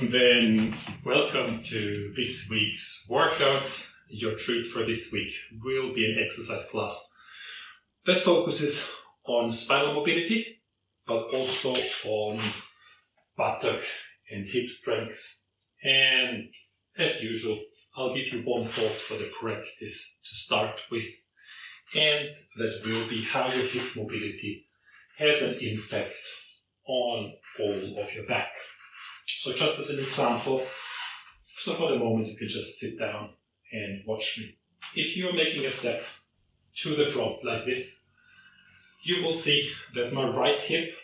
Then welcome to this week's workout. Your treat for this week will be an exercise class that focuses on spinal mobility, but also on buttock and hip strength. And as usual, I'll give you one thought for the practice to start with, and that will be how your hip mobility has an impact on all of your back. So just as an example, so for the moment you can just sit down and watch me. If you're making a step to the front like this, you will see that my right hip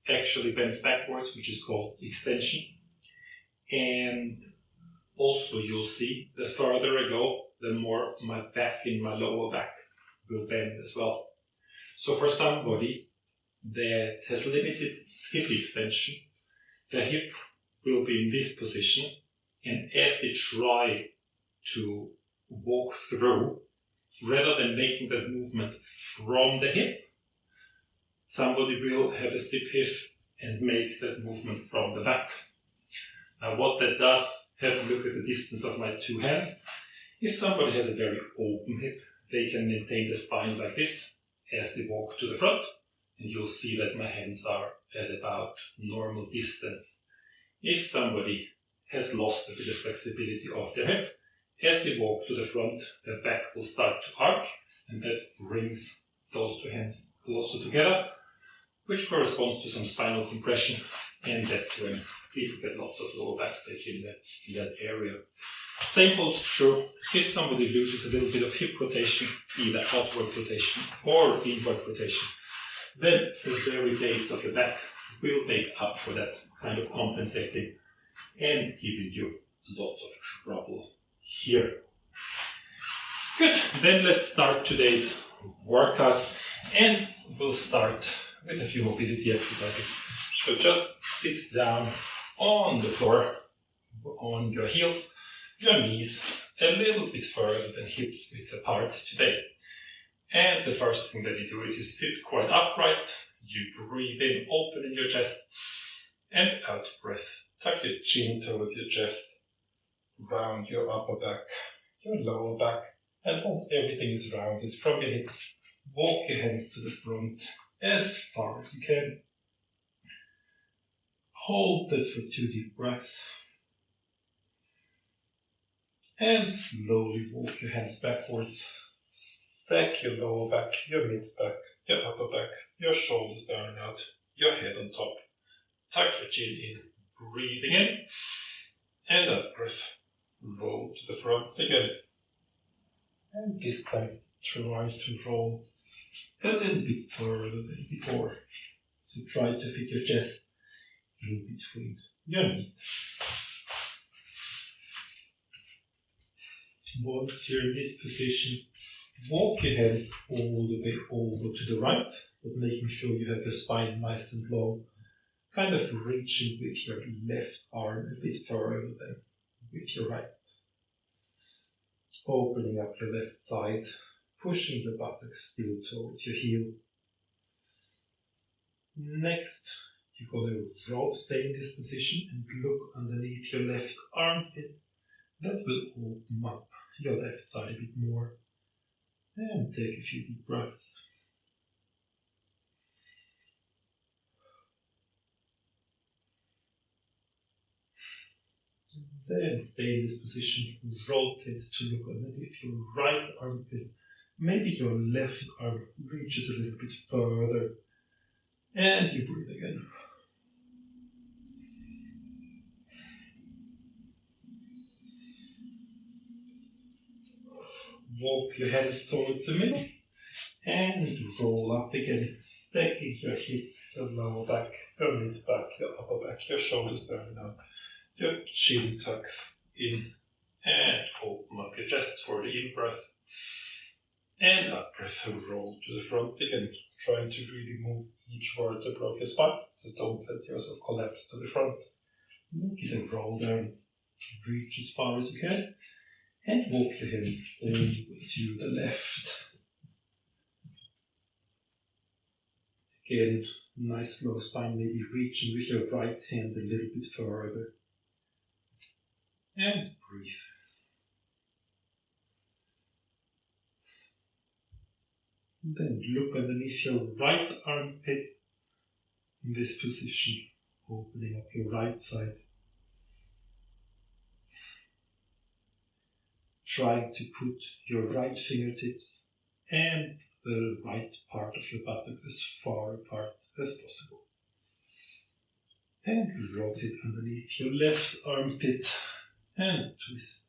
actually bends backwards, which is called extension. And also you'll see the further I go, the more my back in my lower back will bend as well. So for somebody that has limited hip extension, the hip will be in this position, and as they try to walk through, rather than making that movement from the hip, somebody will have a stiff hip and make that movement from the back. Now what that does, have a look at the distance of my two hands. If somebody has a very open hip, they can maintain the spine like this as they walk to the front, and you'll see that my hands are at about normal distance. If somebody has lost a bit of flexibility of their hip, as they walk to the front, their back will start to arc, and that brings those two hands closer together, which corresponds to some spinal compression, and that's when people get lots of lower back pain in that area. Same holds true if somebody loses a little bit of hip rotation, either outward rotation or inward rotation, then the very base of the back will make up for that, kind of compensating and giving you lots of trouble here. Good, then let's start today's workout, and we'll start with a few mobility exercises. So just sit down on the floor, on your heels, your knees a little bit further than hips width apart today. And the first thing that you do is you sit quite upright, you breathe in, open in your chest, and out breath. Tuck your chin towards your chest, round your upper back, your lower back, and once everything is rounded from your hips, walk your hands to the front as far as you can. Hold that for 2 deep breaths, and slowly walk your hands backwards. Stack your lower back, your mid back, your upper back, your shoulders down and out, your head on top. Tuck your chin in, breathing in, and out breath. Roll to the front again. And this time try to roll a little bit further than before. So try to fit your chest in between your knees. Once you're in this position, walk your hands all the way over to the right, but making sure you have your spine nice and long, kind of reaching with your left arm a bit further than with your right. Opening up your left side, pushing the buttocks still towards your heel. Next, you're going to stay in this position and look underneath your left armpit. That will open up your left side a bit more. And take a few deep breaths. Then stay in this position, rotate to look underneath your right armpit. Maybe your left arm reaches a little bit further. And you breathe again. Walk your hands towards the middle and roll up again, stacking your hip, your lower back, your mid back, your upper back, your shoulders down and out, your chin tucks in, and open up your chest for the in breath. And out breath, roll to the front again, trying to really move each vertebra of your spine, so don't let yourself collapse to the front. Make it a roll down, reach as far as you can. And walk your hands all the way to the left. Again, nice low spine, maybe reaching with your right hand a little bit further. and breathe. Then look underneath your right armpit in this position, opening up your right side. Trying to put your right fingertips and the right part of your buttocks as far apart as possible. And rotate underneath your left armpit and twist.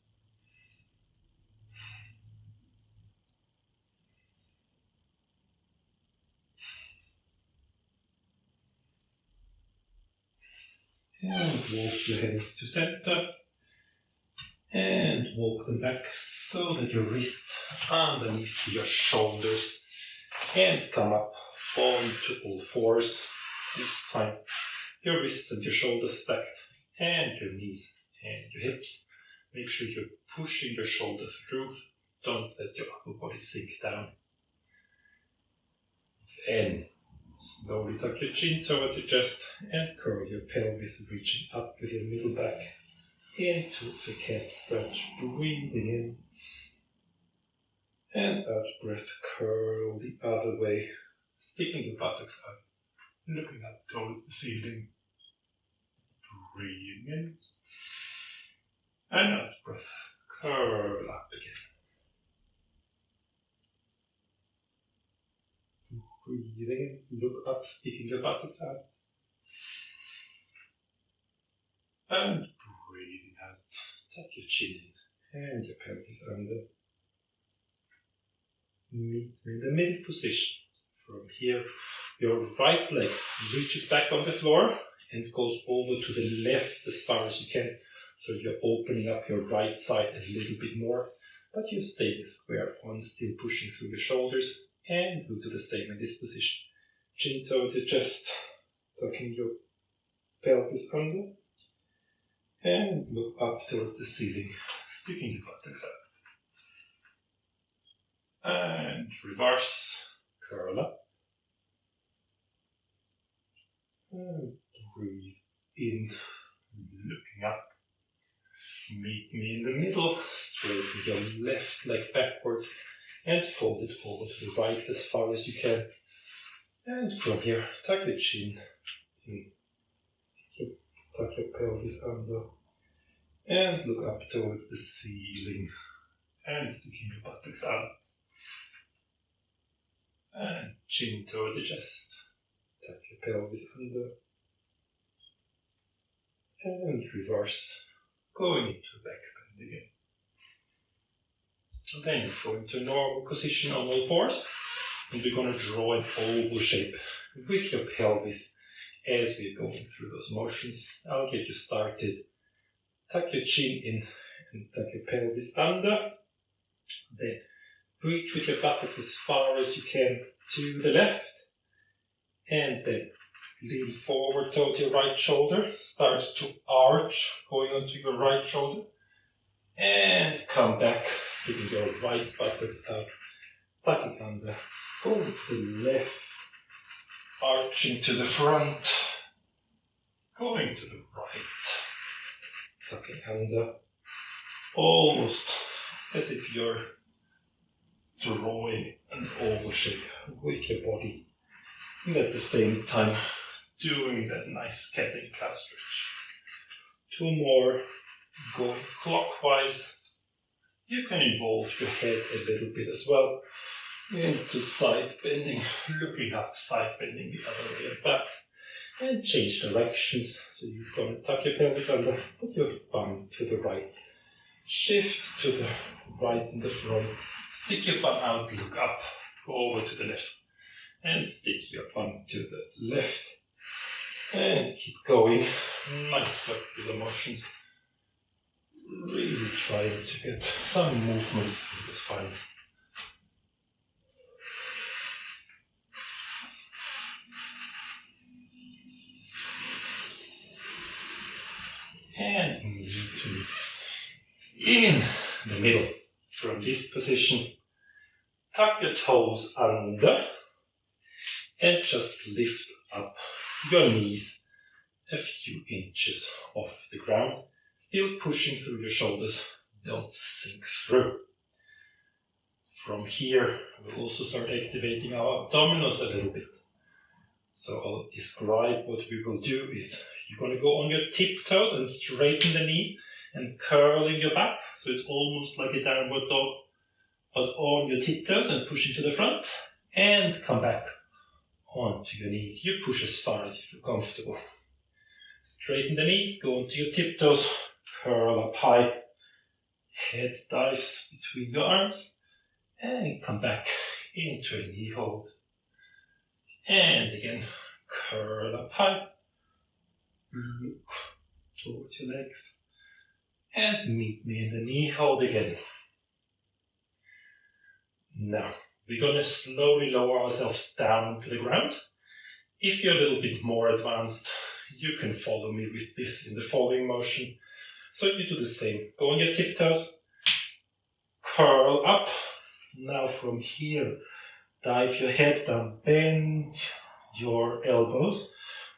And walk your hands to center and walk them back so that your wrists underneath your shoulders and come up onto all fours. This time your wrists and your shoulders stacked and your knees and your hips. Make sure you're pushing your shoulders through. Don't let your upper body sink down. And slowly tuck your chin towards your chest and curl your pelvis, reaching up with your middle back into the cat stretch. Breathing in and out breath, curl the other way, sticking the buttocks out, looking up towards the ceiling. Breathing in and out breath, curl up again. Breathing in, look up, sticking your buttocks out. And breathing out, tuck your chin in and your pelvis under. Meet in the middle position. From here, your right leg reaches back on the floor and goes over to the left as far as you can. So you're opening up your right side a little bit more, but you're staying square on, still pushing through your shoulders. And we'll do the same in this position. Chin towards your chest, tucking your pelvis under. And look up towards the ceiling, sticking your buttocks out. And reverse, curl up. And breathe in, looking up. Meet me in the middle, straighten your left leg backwards and fold it over to the right as far as you can. And from here, tuck the chin in, tuck your pelvis under, and look up towards the ceiling, and sticking your buttocks out. And chin towards the chest, tuck your pelvis under, and reverse, going into back bend again. And then go into normal position on all fours, and we're going to draw an oval shape with your pelvis as we're going through those motions. I'll get you started. Tuck your chin in and tuck your pelvis under. Then reach with your buttocks as far as you can to the left, and then lean forward towards your right shoulder. Start to arch, going onto your right shoulder. And come back, sticking your right buttocks out, tucking under, going to the left, arching to the front, going to the right, tucking under, almost as if you're drawing an oval shape with your body, and at the same time doing that nice cat and cow stretch. Two more. Going clockwise. You can involve your head a little bit as well into side bending, looking up, side bending the other way and back, and change directions. So you're going to tuck your pelvis under, put your bum to the right, shift to the right in the front, stick your bum out, look up, go over to the left, and stick your bum to the left, and keep going. Nice circular motions. Really trying to get some movement through the spine. And meet me in the middle. From this position, tuck your toes under and just lift up your knees a few inches off the ground. Still pushing through your shoulders, don't sink through. From here, we'll also start activating our abdominals a little bit. So I'll describe what we will do is, you're going to go on your tiptoes and straighten the knees and curling your back. So it's almost like a downward dog, but on your tiptoes and pushing to the front and come back onto your knees. You push as far as you feel comfortable. Straighten the knees, go onto your tiptoes, curl up high, head dives between your arms, and come back into a knee hold. And again, curl up high, look towards your legs, and meet me in the knee hold again. Now, we're going to slowly lower ourselves down to the ground. If you're a little bit more advanced, you can follow me with this in the following motion. So you do the same. Go on your tiptoes, curl up. Now from here, dive your head down, bend your elbows.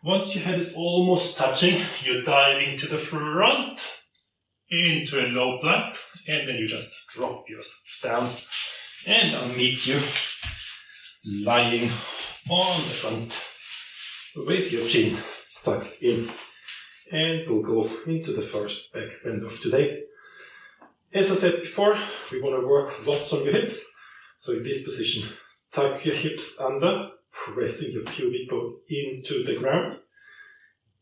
Once your head is almost touching, you're diving to the front into a low plank, and then you just drop yourself down. And I'll meet you lying on the front with your chin tucked in. And we'll go into the first back bend of today. As I said before, we want to work lots on your hips. So in this position, tuck your hips under, pressing your pubic bone into the ground.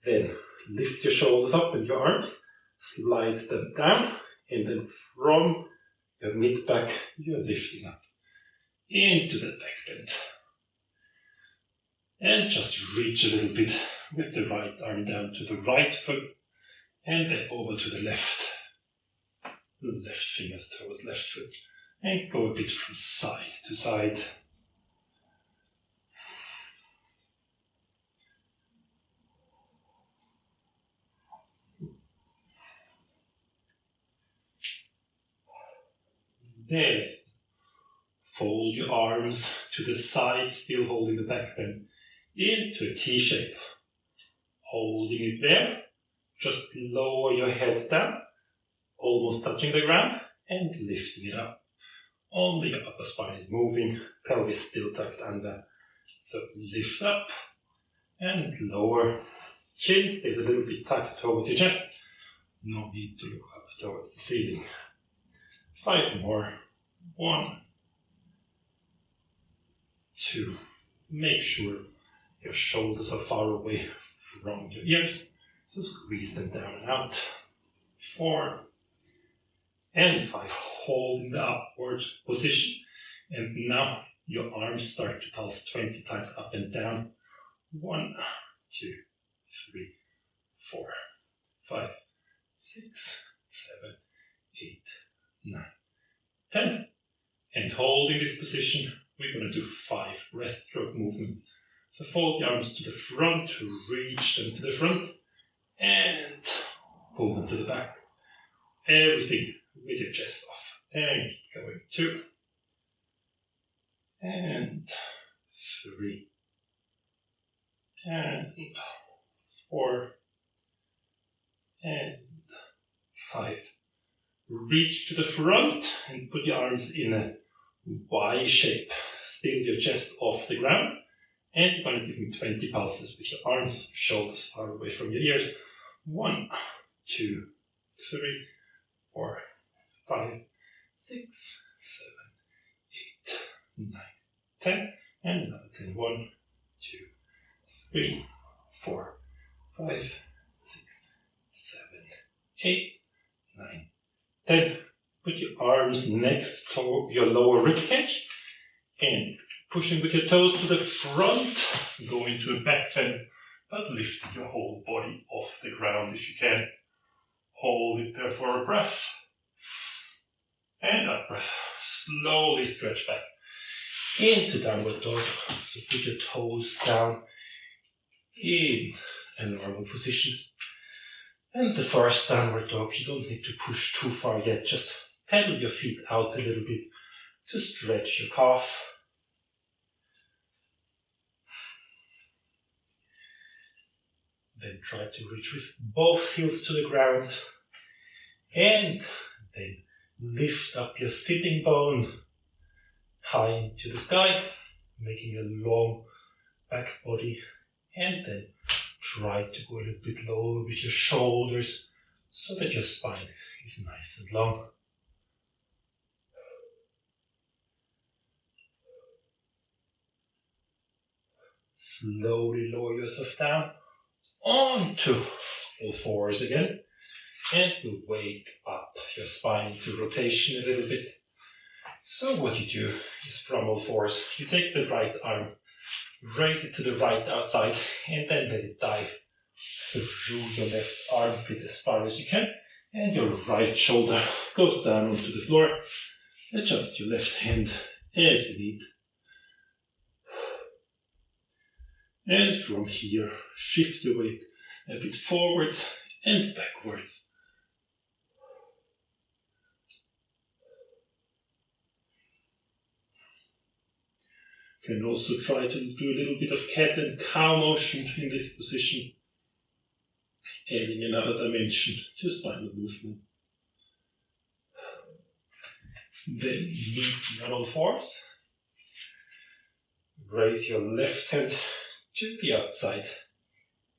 Then lift your shoulders up and your arms, slide them down, and then from your mid back, you're lifting up into that back bend. And just reach a little bit with the right arm down to the right foot, and then over to the left. Left fingers towards left foot, and go a bit from side to side. Then fold your arms to the side, still holding the back bend, into a T shape. Holding it there, just lower your head down, almost touching the ground, and lifting it up. Only your upper spine is moving, pelvis still tucked under. So lift up and lower. Chin stays a little bit tucked towards your chest. No need to look up towards the ceiling. 5 more. 1, 2. Make sure your shoulders are far away from your ears, so squeeze them down and out. 4 and 5. Holding the upward position, and now your arms start to pulse 20 times up and down. 1, 2, 3, 4, 5, 6, 7, 8, 9, 10. And holding this position, we're going to do 5 breaststroke movements. So fold your arms to the front, reach them to the front, and pull them to the back. Everything with your chest off. And keep going. 2, and 3, and 4, and 5. Reach to the front and put your arms in a Y shape. Still your chest off the ground. And you're going to give me 20 pulses with your arms, shoulders far away from your ears. 1, 2, 3, 4, 5, 6, 7, 8, 9, 10. And another 10. 1, 2, 3, 4, 5, 6, 7, 8, 9, 10. Put your arms next to your lower rib cage and pushing with your toes to the front, go into a back bend, but lifting your whole body off the ground if you can. Hold it there for a breath. And out breath. Slowly stretch back into downward dog. So put your toes down in a normal position. And the first downward dog, you don't need to push too far yet, just pedal your feet out a little bit to stretch your calf. Then try to reach with both heels to the ground And then lift up your sitting bone high into the sky, making a long back body, and then try to go a little bit lower with your shoulders so that your spine is nice and long. Slowly lower yourself down onto all fours again, and we'll wake up your spine into rotation a little bit. So what you do is from all fours, you take the right arm, raise it to the right outside, and then let it dive through your left armpit as far as you can, and your right shoulder goes down onto the floor. Adjust your left hand as you need. And from here, shift your weight a bit forwards and backwards. You can also try to do a little bit of cat and cow motion in this position, adding another dimension to spinal movement. Then meet on all fours. Raise your left hand to the outside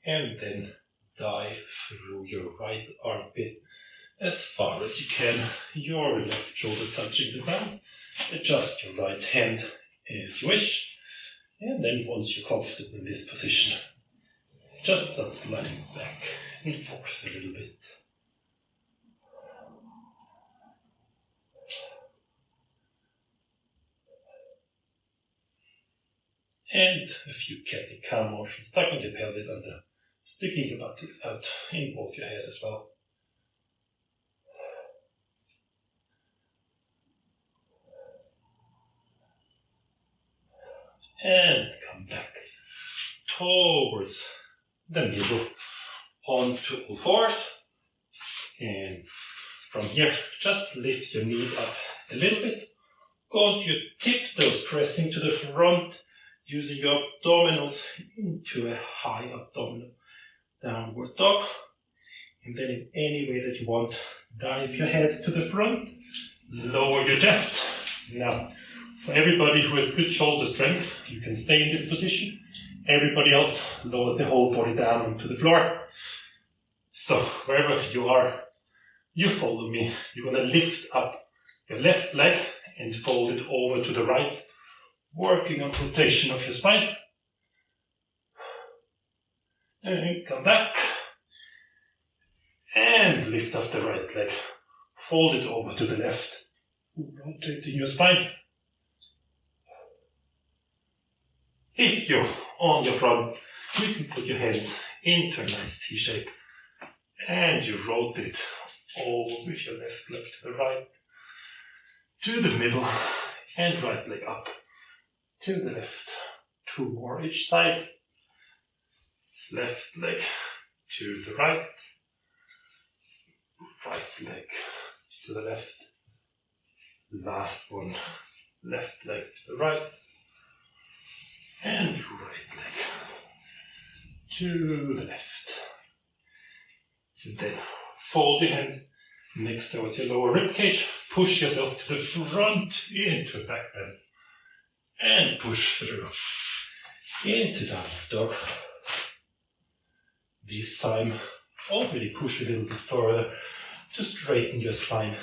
and then dive through your right armpit as far as you can, your left shoulder touching the ground. Adjust your right hand as you wish, and then once you're comfortable in this position, just start sliding back and forth a little bit. And a few cat and cow motions, tucking your pelvis under, sticking your buttocks out in both your head as well. And come back towards the middle onto all fours. And from here, just lift your knees up a little bit. Go onto your tiptoes, pressing to the front, using your abdominals into a high abdominal downward dog. And then in any way that you want, dive your head to the front, lower your chest. Now, for everybody who has good shoulder strength, you can stay in this position. Everybody else lowers the whole body down onto the floor. So, wherever you are, you follow me. You're going to lift up your left leg and fold it over to the right, working on rotation of your spine. And come back. And lift up the right leg. Fold it over to the left, rotating your spine. If you're on your front, you can put your hands into a nice T shape and you rotate over with your left leg to the right, to the middle, and right leg up to the left. Two more each side. Left leg to the right, right leg to the left. Last one, left leg to the right, and right leg to the left. And then fold your hands next towards your lower rib cage. Push yourself to the front into a back bend. And push through into downward dog. This time, already push a little bit further to straighten your spine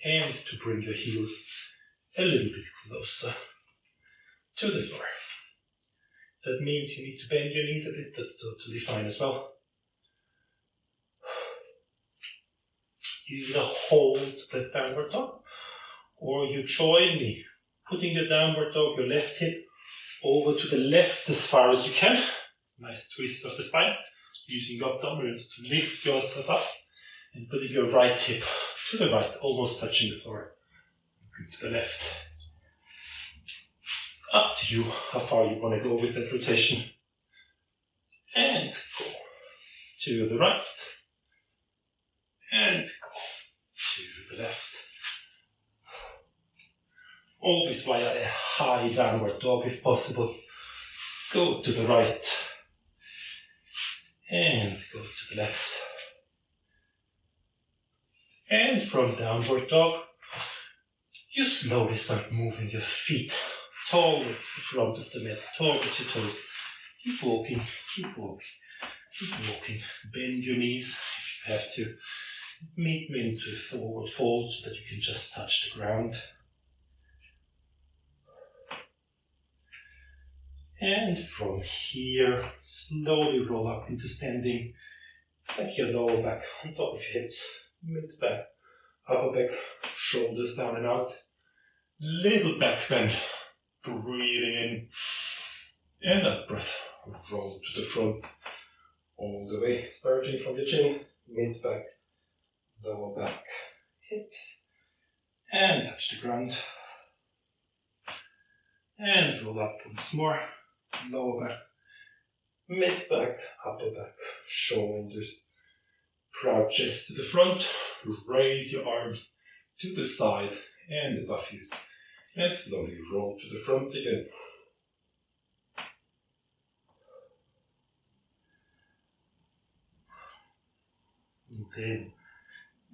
and to bring your heels a little bit closer to the floor. That means you need to bend your knees a bit, that's totally fine as well. You either hold that downward dog or you join me, putting the downward dog, your left hip over to the left as far as you can. Nice twist of the spine, using your abdominals to lift yourself up and putting your right hip to the right, almost touching the floor. To the left. Up to you how far you want to go with that rotation. And go to the right. And go to the left. Always via a high downward dog if possible. Go to the right. And go to the left. And from downward dog, you slowly start moving your feet towards the front of the mat, towards your toes. Keep walking, keep walking, keep walking. Bend your knees if you have to. Meet me into a forward fold so that you can just touch the ground. And from here, slowly roll up into standing. Stack your lower back on top of your hips, mid back, upper back, shoulders down and out. Little back bend, breathing in, and out breath. Roll to the front, all the way, starting from your chin, mid back, lower back, hips, and touch the ground. And roll up once more, lower back, mid back, upper back, shoulders, proud chest to the front, raise your arms to the side and above you, and slowly roll to the front again. Then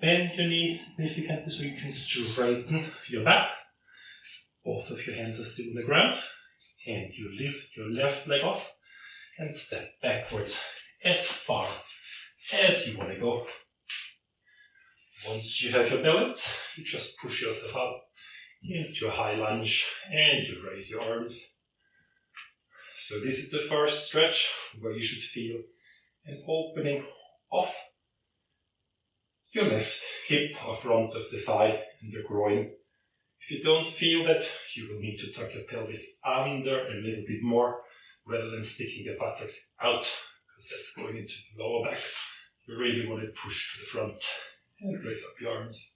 bend your knees significantly so you can straighten your back. Both of your hands are still on the ground, and you lift your left leg off and step backwards as far as you want to go. Once you have your balance, you just push yourself up into a high lunge and you raise your arms. So this is the first stretch where you should feel an opening of your left hip or front of the thigh and your groin. If you don't feel that, you will need to tuck your pelvis under a little bit more rather than sticking your buttocks out, because that's going into the lower back. You really want to push to the front and raise up your arms.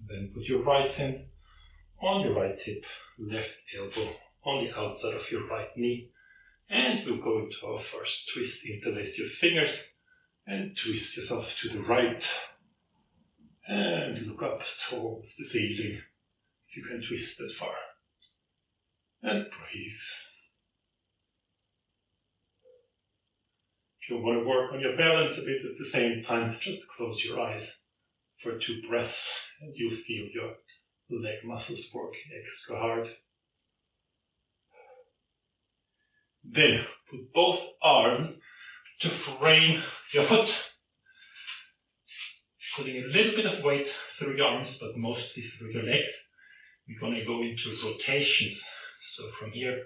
Then put your right hand on your right hip, left elbow on the outside of your right knee, and we'll go into our first twist. Interlace your fingers and twist yourself to the right and look up towards the ceiling if you can twist that far, and breathe. If you want to work on your balance a bit at the same time, just close your eyes for 2 breaths and you'll feel your leg muscles working extra hard. Then put both arms to frame your foot, putting a little bit of weight through your arms, but mostly through your legs. We're going to go into rotations. So from here,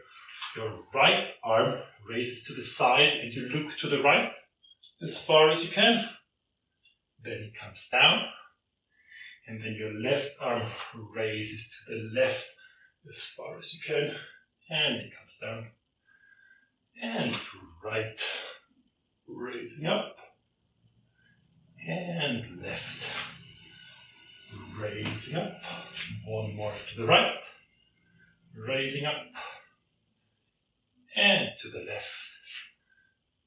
your right arm raises to the side and you look to the right as far as you can. Then it comes down. And then your left arm raises to the left as far as you can. And it comes down. And right, raising up. And left, raising up. One more to the right, raising up. And to the left,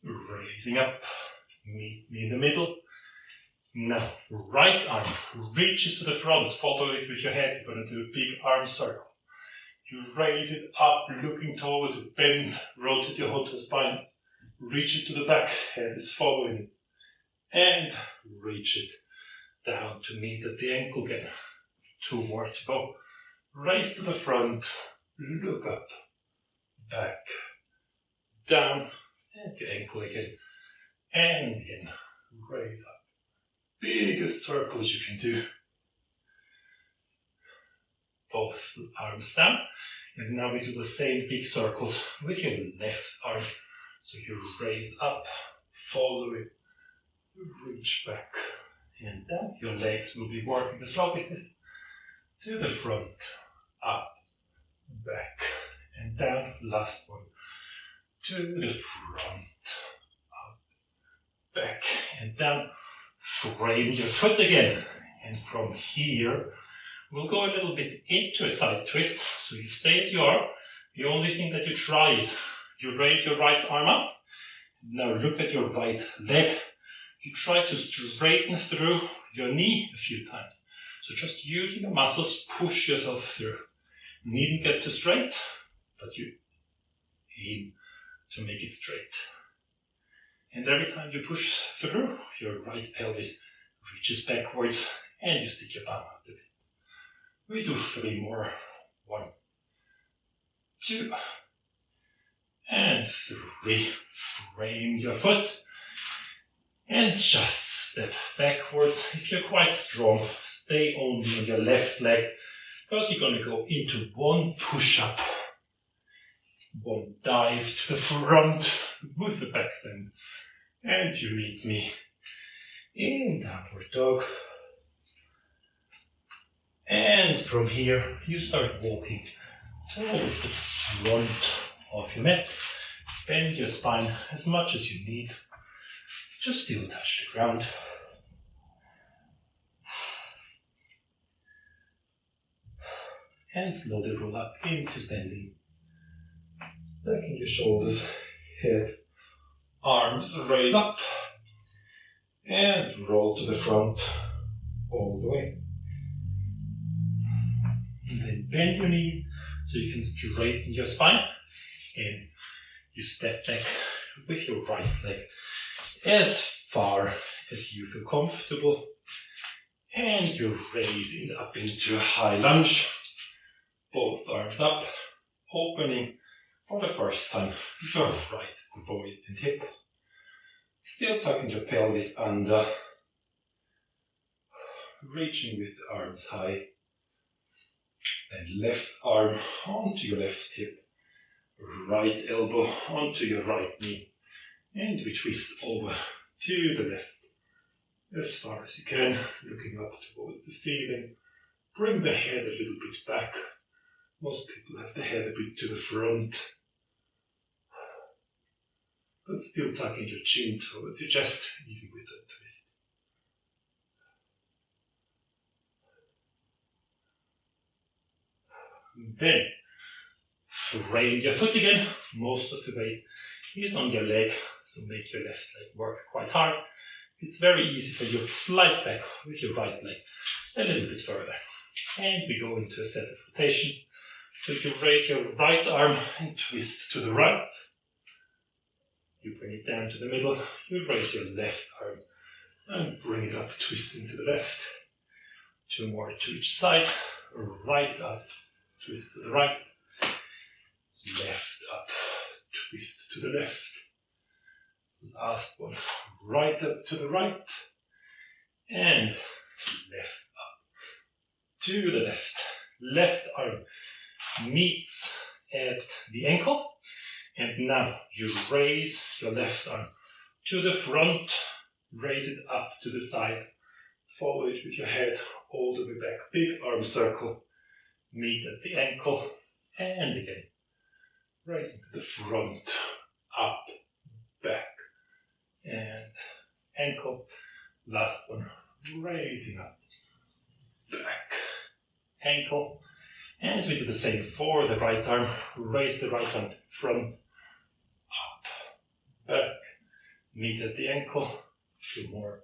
raising up. Meet me in the middle. Now, right arm reaches to the front. Follow it with your head. You're going to do a big arm circle. You raise it up, looking towards it. Bend, rotate your whole spine. Reach it to the back. Head is following it. And reach it down to meet at the ankle again. 2 more to go. Raise to the front. Look up. Back. Down. And your ankle again. And again. Raise up. Biggest circles you can do. Both arms down. And now we do the same big circles with your left arm. So you raise up, follow it, reach back and down. Your legs will be working as well with this. To the front, up, back and down. Last one. To the front, up, back and down. Frame your foot again. And from here, we'll go a little bit into a side twist. So you stay as you are. The only thing that you try is you raise your right arm up. Now look at your right leg. You try to straighten through your knee a few times. So just using the muscles, push yourself through. You needn't get too straight, but you aim to make it straight. And every time you push through, your right pelvis reaches backwards, and you stick your bum out of it. We do 3 more. 1, 2, and 3. Frame your foot and just step backwards. If you're quite strong, stay only on your left leg, because you're going to go into 1 push-up, 1 dive to the front with the back bend, and you meet me in downward dog. And from here you start walking towards the front of your mat. Bend your spine as much as you need to still touch the ground. And slowly roll up into standing. Stacking your shoulders, head, arms raise up, and roll to the front all the way. And then bend your knees so you can straighten your spine, and you step back with your right leg as far as you feel comfortable, and you raise it up into a high lunge, both arms up, opening for the first time your right void and hip, still tucking your pelvis under, reaching with the arms high, and left arm onto your left hip, right elbow onto your right knee, and we twist over to the left as far as you can, looking up towards the ceiling. Bring the head a little bit back. Most people have the head a bit to the front, but still tucking your chin towards your chest, even with that twist. Then frame your foot again. Most of the weight is on your leg, so make your left leg work quite hard. It's very easy for you to slide back with your right leg a little bit further. And we go into a set of rotations. So you raise your right arm and twist to the right. You bring it down to the middle. You raise your left arm and bring it up, twisting to the left. 2 more to each side. Right up, twist to the right. Left up, twist to the left. Last one, right up to the right. And left up to the left. Left arm meets at the ankle. And now you raise your left arm to the front. Raise it up to the side. Follow it with your head all the way back. Big arm circle. Meet at the ankle. And again. Raising to the front, up, back, and ankle. Last one, raising up, back, ankle. And we do the same for the right arm. Raise the right arm front, up, back, meet at the ankle. 2 more,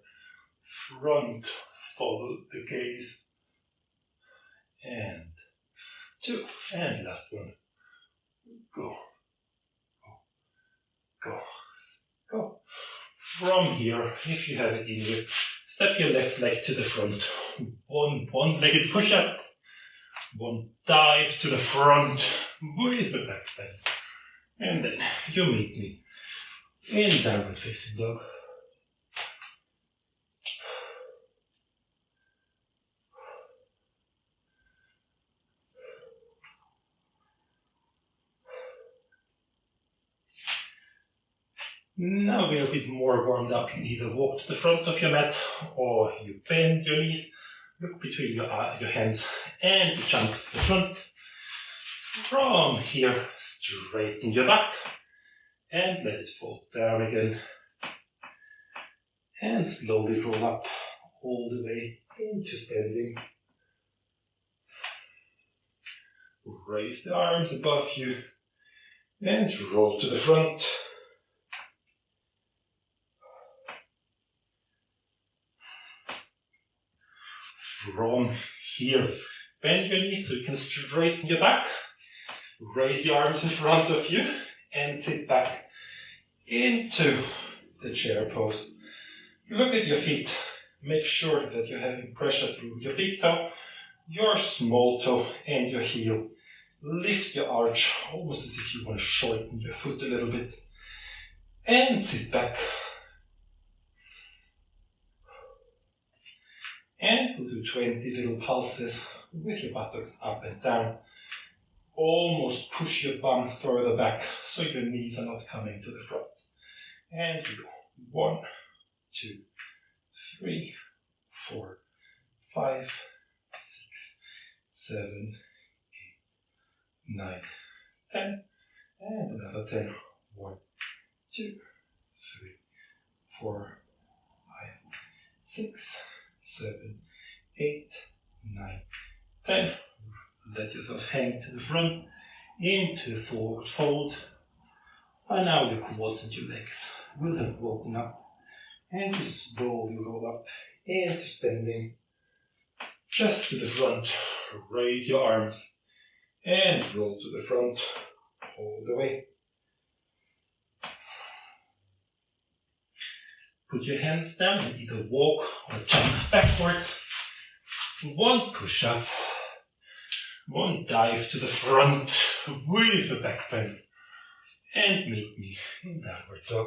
front, follow the gaze, and 2, and last one. Go, go, go, go. From here, if you have it in you, step your left leg to the front. 1 one-legged push-up. 1 dive to the front with the back bend. And then you meet me in downward facing dog. Now we're a bit more warmed up. You either walk to the front of your mat or you bend your knees, look between your hands, and you jump to the front. From here, straighten your back and let it fall down again. And slowly roll up all the way into standing. Raise the arms above you and roll to the front. From here, bend your knees so you can straighten your back. Raise your arms in front of you and sit back into the chair pose. Look at your feet Make sure that you're having pressure through your big toe, your small toe and your heel. Lift your arch almost as if you want to shorten your foot a little bit. And sit back. And we'll do 20 little pulses with your buttocks up and down. Almost push your bum further back so your knees are not coming to the front. And we go 1, 2, 3, 4, 5, 6, 7, 8, 9, 10. And another 10. 1, 2, 3, 4, 5, 6, 7, 8, 9, 10. Let yourself hang to the front, into the forward fold. By now your quads and your legs will have woken up, and you slowly roll up into standing. Just to the front, raise your arms and roll to the front all the way. Put your hands down and either walk or jump backwards. 1 push up, 1 dive to the front with a back bend, and meet me in downward dog.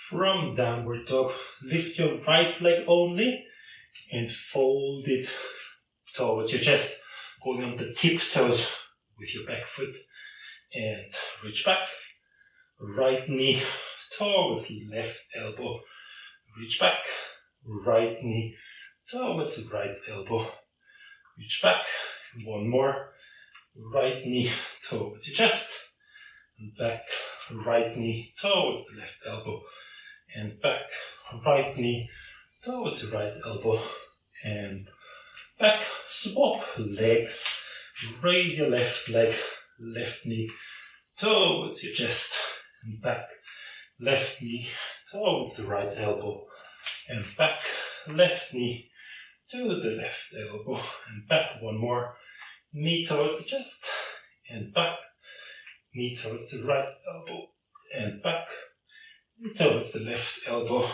From downward dog, lift your right leg only and fold it towards your chest, going on the tiptoes with your back foot, and reach back. Right knee towards left elbow, reach back. Right knee towards right elbow, reach back. 1 more. Right knee towards your chest, and back. Right knee towards the left elbow, and back. Right knee towards the right elbow, and back. Swap legs. Raise your left leg, left knee towards your chest, and back. Left knee towards the right elbow, and back. Left knee to the left elbow, and back. 1 more. Knee towards the chest, and back. Knee towards the right elbow, and back. Knee towards the left elbow,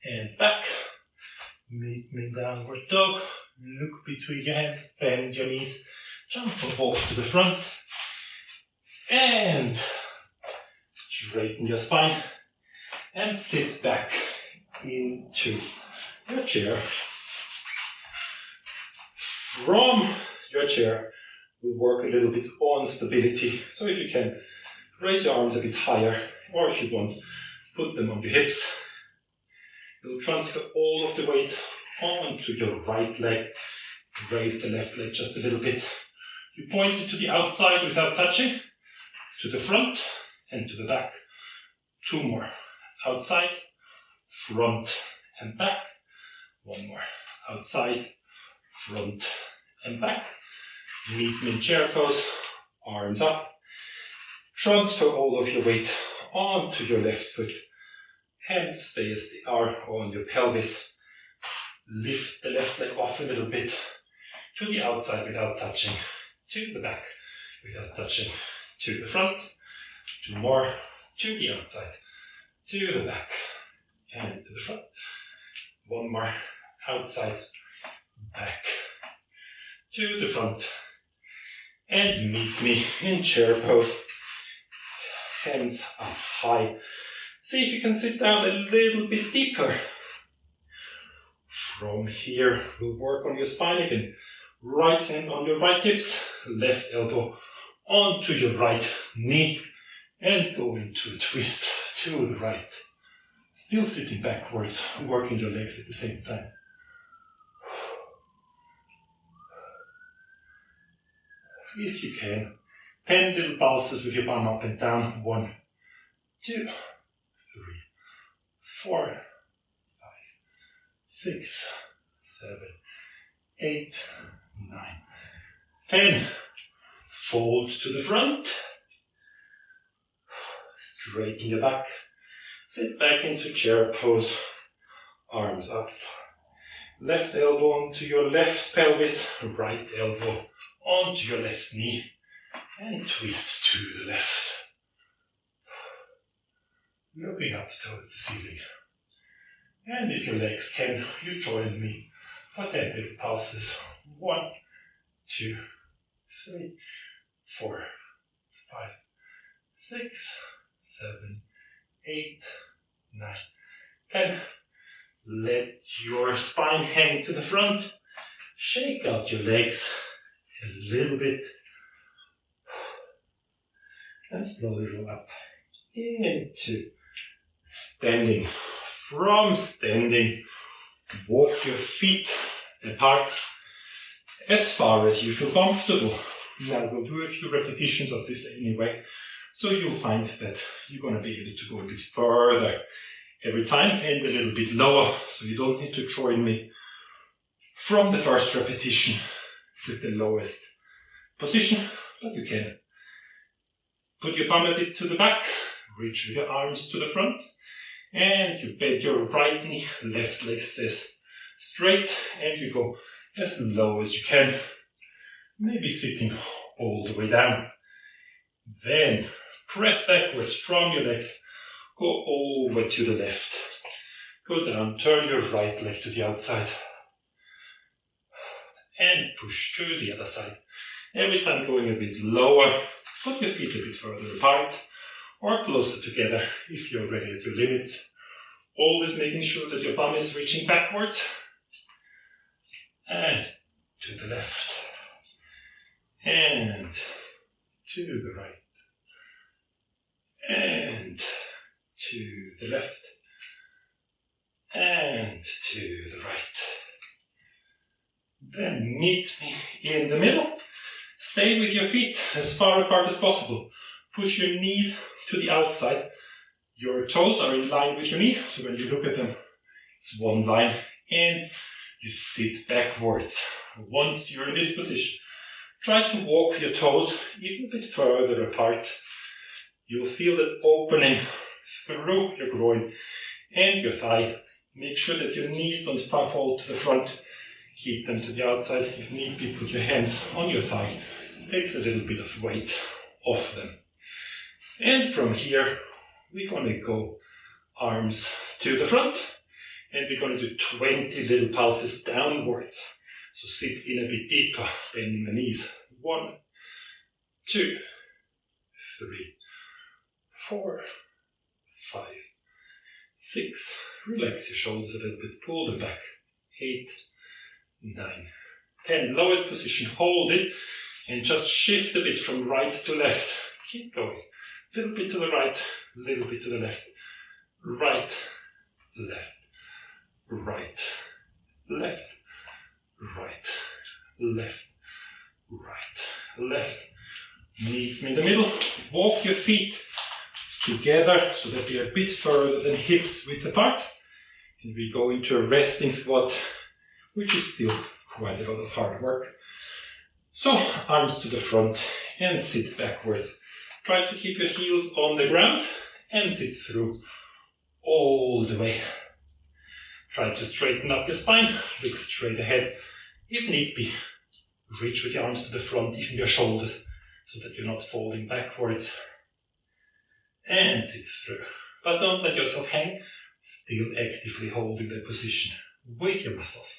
and back. Meet me in downward dog. Look between your hands, bend your knees, jump or walk to the front, and straighten your spine, and sit back into your chair. From your chair, we'll work a little bit on stability. So if you can, raise your arms a bit higher, or if you want, put them on your hips. You'll transfer all of the weight onto your right leg. Raise the left leg just a little bit. You point it to the outside without touching, to the front and to the back. 2 more. Outside, front and back. 1 more. Outside, front and back. Meet me in chair pose, arms up. Transfer all of your weight onto your left foot. Hands stay as they are on your pelvis. Lift the left leg off a little bit to the outside without touching, to the back without touching, to the front. 2 more, to the outside, to the back, and to the front. 1 more, outside, back, to the front. And meet me in chair pose. Hands up high. See if you can sit down a little bit deeper. From here, we'll work on your spine again. Right hand on your right hips, left elbow onto your right knee, and go into a twist to the right. Still sitting backwards, working your legs at the same time. If you can, 10 little pulses with your bum up and down. 1, 2, 3, 4, 5, 6, 7, 8, 9, 10. Fold to the front. Straighten your back. Sit back into chair pose. Arms up. Left elbow onto your left pelvis. Right elbow onto your left knee. And twist to the left. Looking up towards the ceiling. And if your legs can, you join me for 10 little pulses. 1, 2, 3, 4, 5, 6, 7, 8, 9, 10. Let your spine hang to the front. Shake out your legs a little bit. And slowly roll up into standing. From standing, walk your feet apart as far as you feel comfortable. Now we'll do a few repetitions of this anyway, so you'll find that you're going to be able to go a bit further every time and a little bit lower, so you don't need to join me from the first repetition with the lowest position, but you can put your bum a bit to the back, reach with your arms to the front, and you bend your right knee, left leg stays straight, and you go as low as you can, maybe sitting all the way down. Then press backwards from your legs, go over to the left, go down, turn your right leg to the outside, and push to the other side. Every time going a bit lower, put your feet a bit further apart or closer together if you're already at your limits. Always making sure that your bum is reaching backwards. And to the left. And to the right. And to the left. And to the right. Then meet me in the middle. Stay with your feet as far apart as possible. Push your knees to the outside. Your toes are in line with your knee, so when you look at them, it's one line. And you sit backwards. Once you're in this position, try to walk your toes even a bit further apart. You'll feel that opening through your groin and your thigh. Make sure that your knees don't fall to the front. Keep them to the outside. If need be, put your hands on your thigh. It takes a little bit of weight off them. And from here, we're going to go arms to the front. And we're going to do 20 little pulses downwards. So sit in a bit deeper, bending the knees. 1, 2, 3, 4, 5, 6. Relax your shoulders a little bit, pull them back. 8, 9, 10. Lowest position, hold it, and just shift a bit from right to left. Keep going. A little bit to the right, a little bit to the left. Right, left, right, left, right, left, right, left. Meet me in the middle. Walk your feet together so that they are a bit further than hips width apart. And we go into a resting squat, which is still quite a lot of hard work. So arms to the front and sit backwards. Try to keep your heels on the ground and sit through all the way. Try to straighten up your spine, look straight ahead. If need be, reach with your arms to the front, even your shoulders, so that you're not falling backwards. And sit through. But don't let yourself hang, still actively holding the position with your muscles.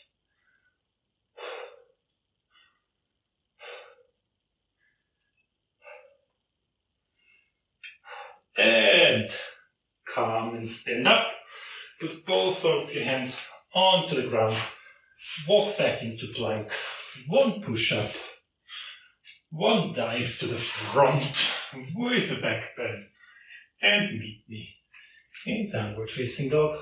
And calm and stand up. Put both of your hands onto the ground. Walk back into plank. 1 push-up. 1 dive to the front with a back bend. And meet me in downward facing dog.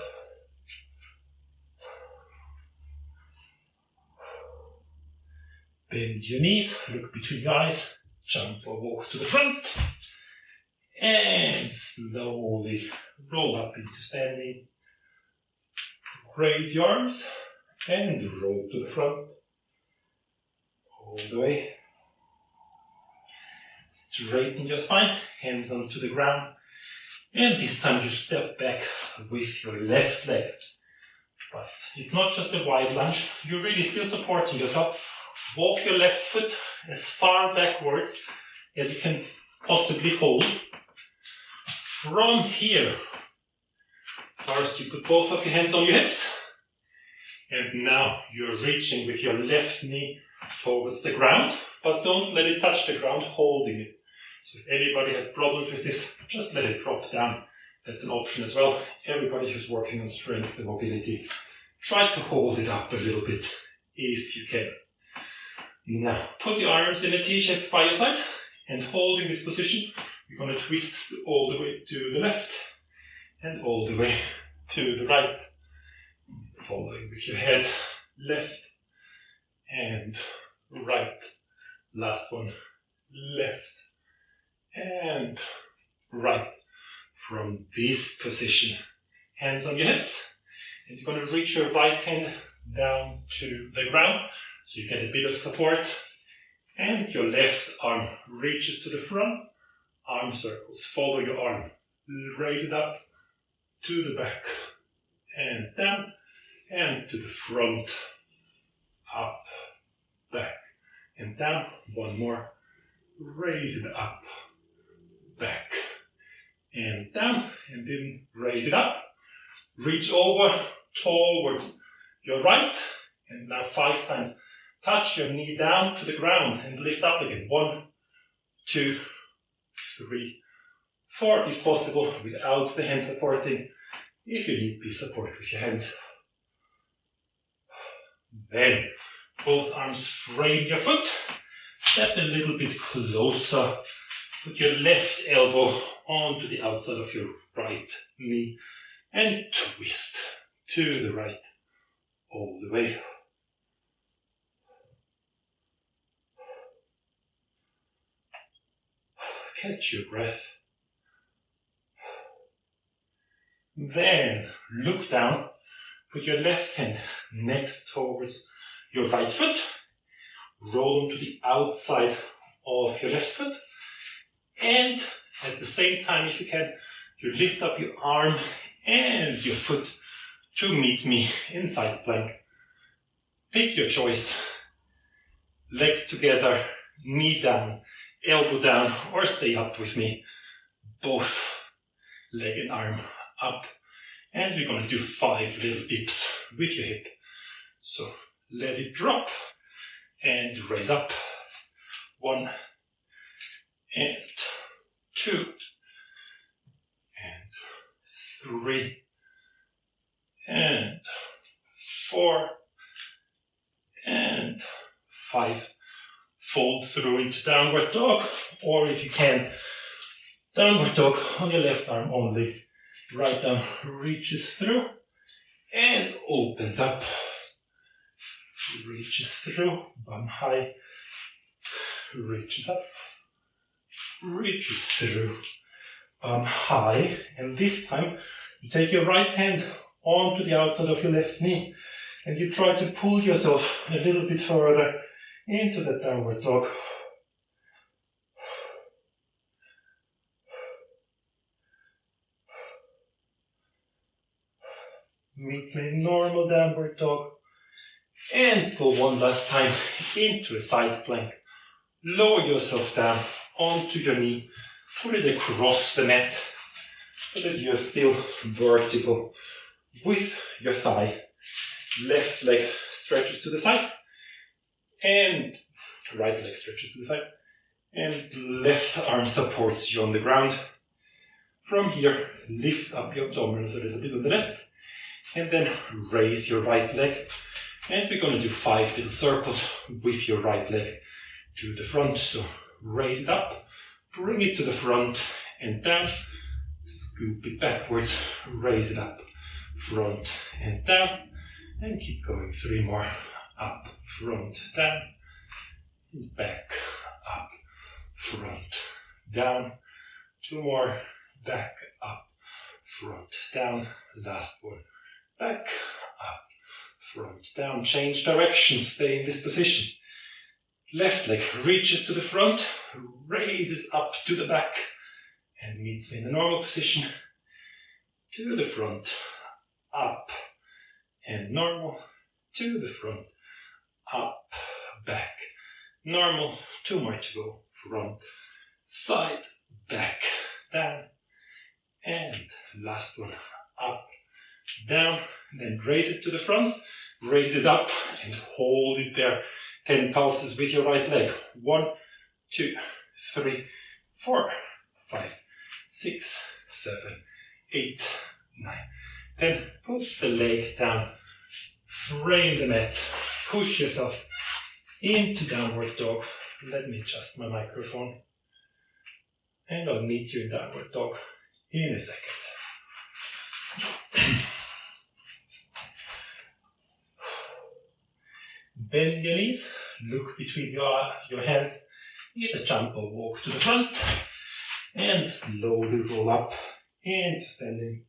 Bend your knees, look between your eyes, jump or walk to the front. And slowly roll up into standing. Raise your arms and roll to the front. All the way. Straighten your spine, hands onto the ground. And this time you step back with your left leg. But it's not just a wide lunge, you're really still supporting yourself. Walk your left foot as far backwards as you can possibly hold. From here, first you put both of your hands on your hips, and now you're reaching with your left knee towards the ground, but don't let it touch the ground, holding it. So if anybody has problems with this, just let it drop down. That's an option as well. Everybody who's working on strength and mobility, try to hold it up a little bit if you can. Now, put your arms in a T-shape by your side, and holding this position, you're going to twist all the way to the left and all the way to the right. Following with your head, left and right. Last one, left and right. From this position, hands on your hips, and you're going to reach your right hand down to the ground, so you get a bit of support, and your left arm reaches to the front, arm circles, follow your arm, raise it up to the back, and down, and to the front, up, back, and down. One more, raise it up, back, and down, and then raise it up, reach over towards your right, and now 5 times. Touch your knee down to the ground and lift up again. 1, 2, 3, 4, if possible, without the hand supporting. If you need, be supported with your hand. Then, both arms frame your foot. Step a little bit closer. Put your left elbow onto the outside of your right knee and twist to the right all the way. Catch your breath. Then look down, put your left hand next towards your right foot, roll to the outside of your left foot, and at the same time, if you can, you lift up your arm and your foot to meet me in side plank. Pick your choice. Legs together, knee down, elbow down, or stay up with me. Both leg and arm up. And we're going to do 5 little dips with your hip. So let it drop and raise up. 1 and 2 and 3 and 4 and 5. Fold through into downward dog, or if you can, downward dog on your left arm only. Right arm reaches through and opens up. Reaches through, bum high, reaches up, reaches through, bum high, and this time you take your right hand onto the outside of your left knee and you try to pull yourself a little bit further into the downward dog. Meet me in normal downward dog. And go one last time into a side plank. Lower yourself down onto your knee. Put it across the mat so that you're still vertical with your thigh. Left leg stretches to the side. And right leg stretches to the side. And left arm supports you on the ground. From here, lift up your abdominals a little bit on the left. And then raise your right leg. And we're going to do 5 little circles with your right leg to the front. So raise it up, bring it to the front and down, scoop it backwards, raise it up, front and down, and keep going. 3 more, up, front, down, and back, up, front, down. 2 more, back, up, front, down. Last one, back, up, front, down. Change direction, stay in this position. Left leg reaches to the front, raises up to the back, and meets me in the normal position. To the front, up, and normal. To the front, up, back, normal. 2 more to go. Front, side, back, down, and last one, up, down, then raise it to the front, raise it up, and hold it there. 10 pulses with your right leg. 1, 2, 3, 4, 5, 6, 7, 8, 9, 10. Put the leg down, frame the mat, push yourself into downward dog. Let me adjust my microphone, and I'll meet you in downward dog in a second. Bend your knees, look between your hands, either jump or walk to the front, and slowly roll up into standing.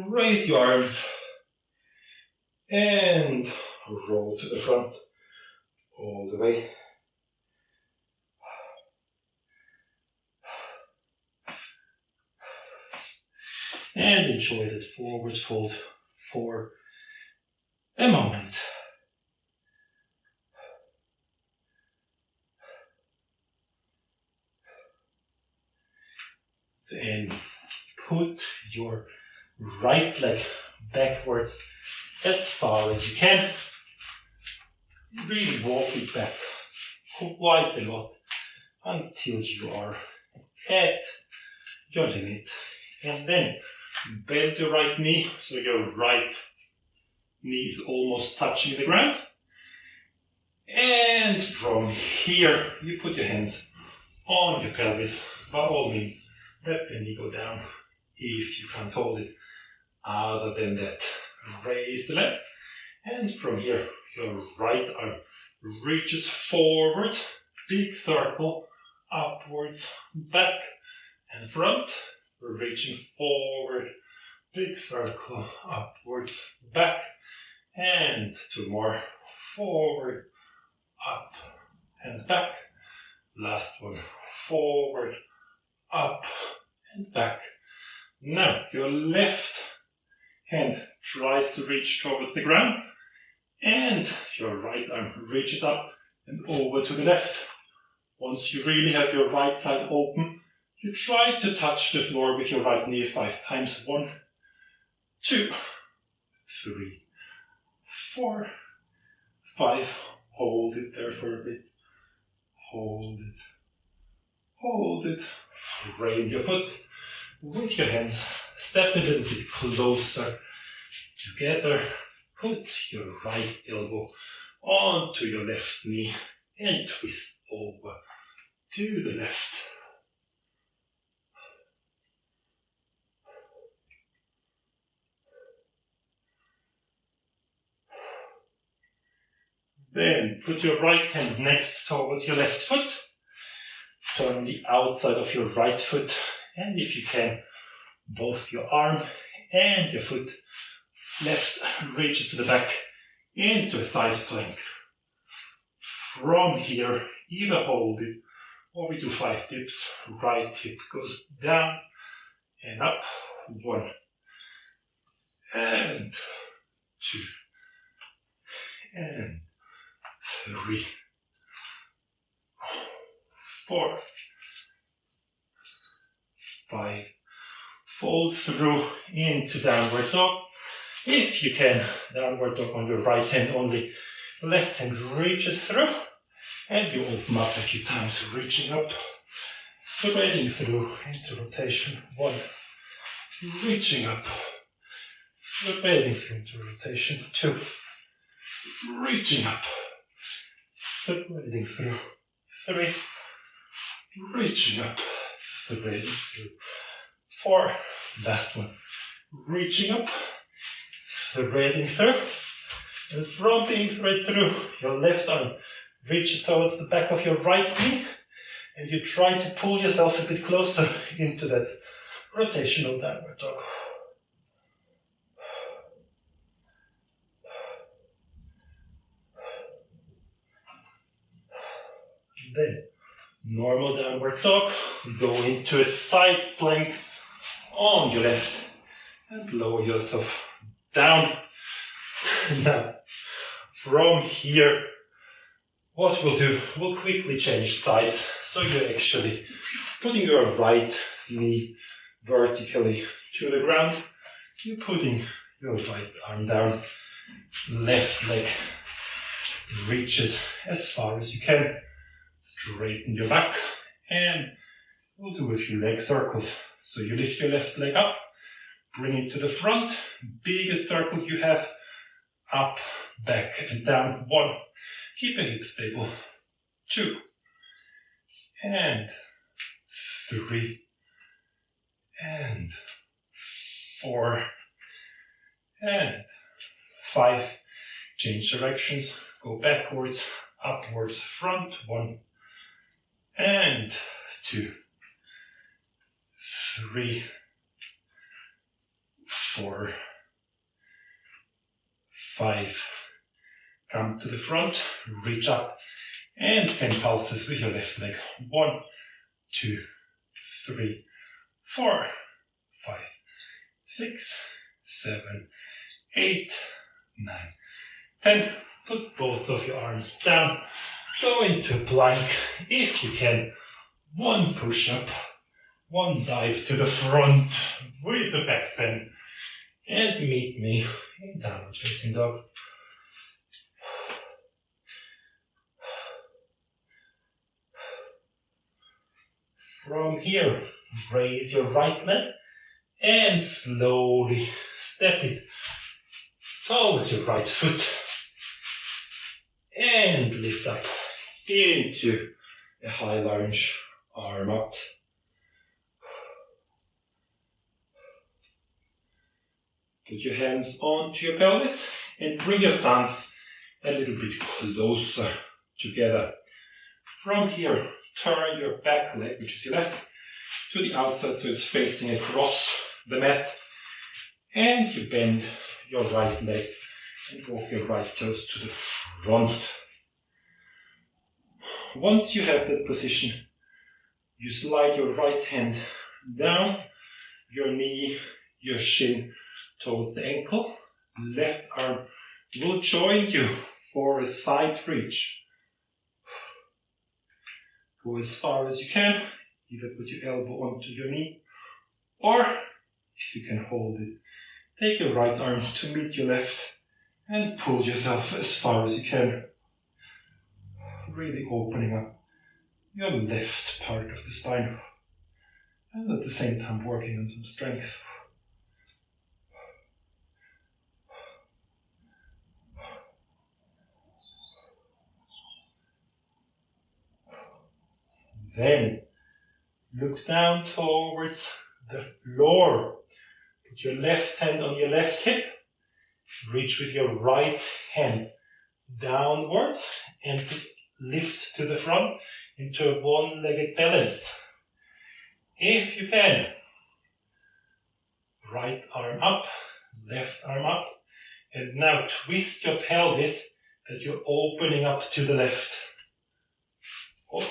Raise your arms and roll to the front all the way. And enjoy that forward fold for a moment. Then put your right leg backwards as far as you can. Really walk it back quite a lot until you are at your limit. And then bend your right knee so your right knee is almost touching the ground. And from here, you put your hands on your pelvis. By all means, let the knee go down if you can't hold it. Other than that, raise the leg. And from here, your right arm reaches forward, big circle, upwards, back and front. Reaching forward, big circle, upwards, back, and 2 more, forward, up, and back. Last one, forward, up, and back. Now, your left hand tries to reach towards the ground, and your right arm reaches up and over to the left. Once you really have your right side open, you try to touch the floor with your right knee 5 times. 1, 2, 3, 4, 5. Hold it there for a bit. Hold it. Hold it. Frame your foot with your hands. Step a little bit closer together. Put your right elbow onto your left knee and twist over to the left. Then put your right hand next towards your left foot. Turn the outside of your right foot, and if you can, both your arm and your foot left reaches to the back into a side plank. From here, either hold it or we do 5 dips. Right hip goes down and up. 1 and 2 and 3, 4, 5. Fold through into downward dog. If you can, downward dog on your right hand only. Left hand reaches through, and you open up a few times, reaching up, threading through into rotation. 1, reaching up, threading through into rotation. 2, reaching up, threading through. 3, reaching up, threading through. 4, last one, reaching up, threading through, and from being thread through, your left arm reaches towards the back of your right knee, and you try to pull yourself a bit closer into that rotational downward dog. Then, normal downward dog, go into a side plank on your left and lower yourself down. Now, from here, What we'll do, we'll quickly change sides. So you're actually putting your right knee vertically to the ground. You're putting your right arm down. Left leg reaches as far as you can. Straighten your back. And we'll do a few leg circles. So you lift your left leg up. Bring it to the front. Biggest circle you have. Up, back and down. 1. Keep your hips stable. 2. And 3. And 4. And 5. Change directions. Go backwards, upwards, front. 1. And 2. 3. 4. 5. Come to the front, reach up, and 10 pulses with your left leg. 1, 2, 3, 4, 5, 6, 7, 8, 9, 10. Put both of your arms down. Go into a plank if you can. 1 push-up, 1 dive to the front with the back bend. And meet me in downward facing dog. From here, raise your right leg and slowly step it towards your right foot and lift up into a high lunge, arm up. Put your hands onto your pelvis and bring your stance a little bit closer together. From here, turn your back leg, which is your left, to the outside so it's facing across the mat. And you bend your right leg and walk your right toes to the front. Once you have that position, you slide your right hand down, your knee, your shin towards the ankle. Left arm will join you for a side reach. Go as far as you can. Either put your elbow onto your knee, or if you can hold it, take your right arm to meet your left and pull yourself as far as you can. Really opening up your left part of the spine and at the same time working on some strength. Then look down towards the floor. Put your left hand on your left hip. Reach with your right hand downwards and lift to the front into a one-legged balance. If you can, right arm up, left arm up, and now twist your pelvis that you're opening up to the left. Oh,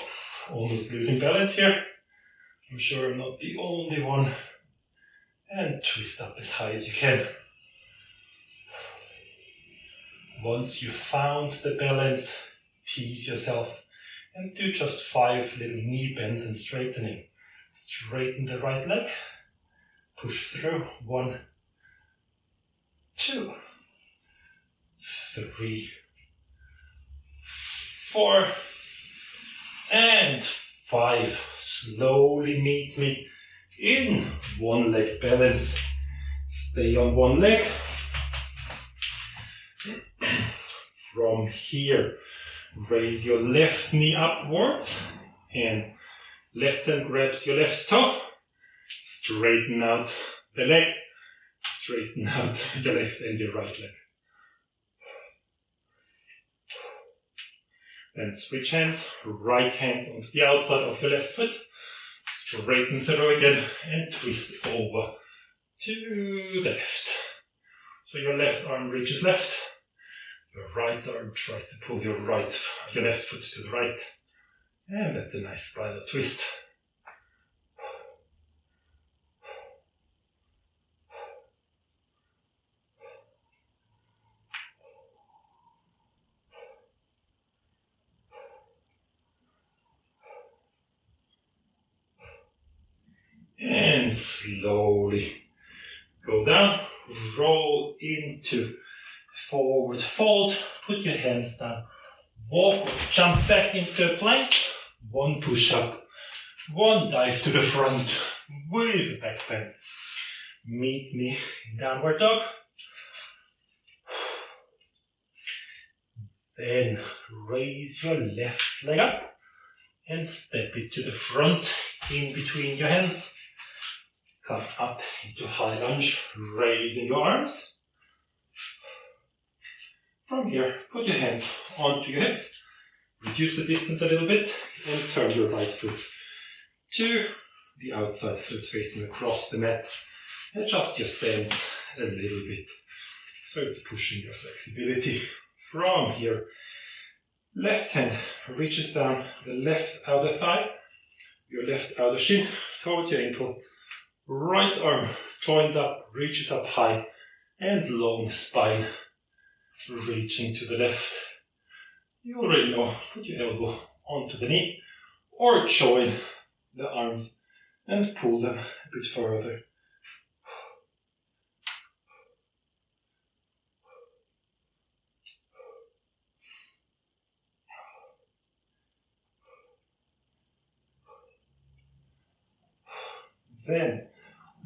almost losing balance here. I'm sure I'm not the only one. And twist up as high as you can. Once you've found the balance, tease yourself and do just 5 little knee bends and straightening. Straighten the right leg, push through. 1, 2, 3, 4, and 5. Slowly meet me in one leg balance. Stay on one leg. From here, raise your left knee upwards and left hand grabs your left toe. Straighten out the leg. Straighten out your left and your right leg. Then switch hands, right hand on the outside of your left foot. Straighten through again and twist over to the left. So your left arm reaches left. Your right arm tries to pull your left foot to the right. And that's a nice spinal twist. and slowly go down, roll into forward fold, put your hands down, walk or jump back into a plank, one push up, one dive to the front with a back bend. Meet me in downward dog. Then raise your left leg up and step it to the front in between your hands. Come up into high lunge, raising your arms. From here, put your hands onto your hips, reduce the distance a little bit, and turn your right foot to the outside, so it's facing across the mat. Adjust your stance a little bit, so it's pushing your flexibility. From here, left hand reaches down the left outer thigh, your left outer shin towards your ankle. Right arm joins up, reaches up high, and long spine reaching to the left. You already know, put your elbow onto the knee or join the arms and pull them a bit further. Then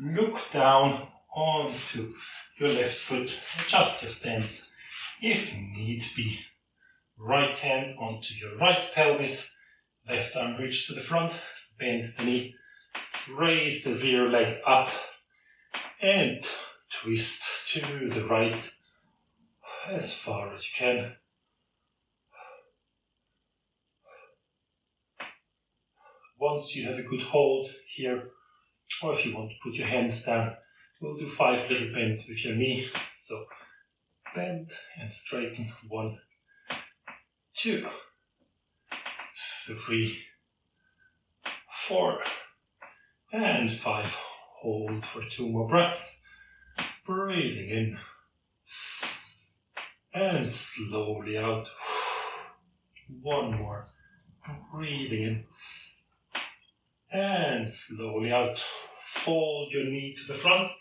look down onto your left foot, adjust your stance if need be. Right hand onto your right pelvis, left arm reaches to the front, bend the knee, raise the rear leg up and twist to the right as far as you can. Once you have a good hold here, or if you want to put your hands down, we'll do 5 little bends with your knee. So bend and straighten. 1, 2, 3, 4, and 5. Hold for 2 more breaths. Breathing in and slowly out. 1 more. Breathing in and slowly out. Fold your knee to the front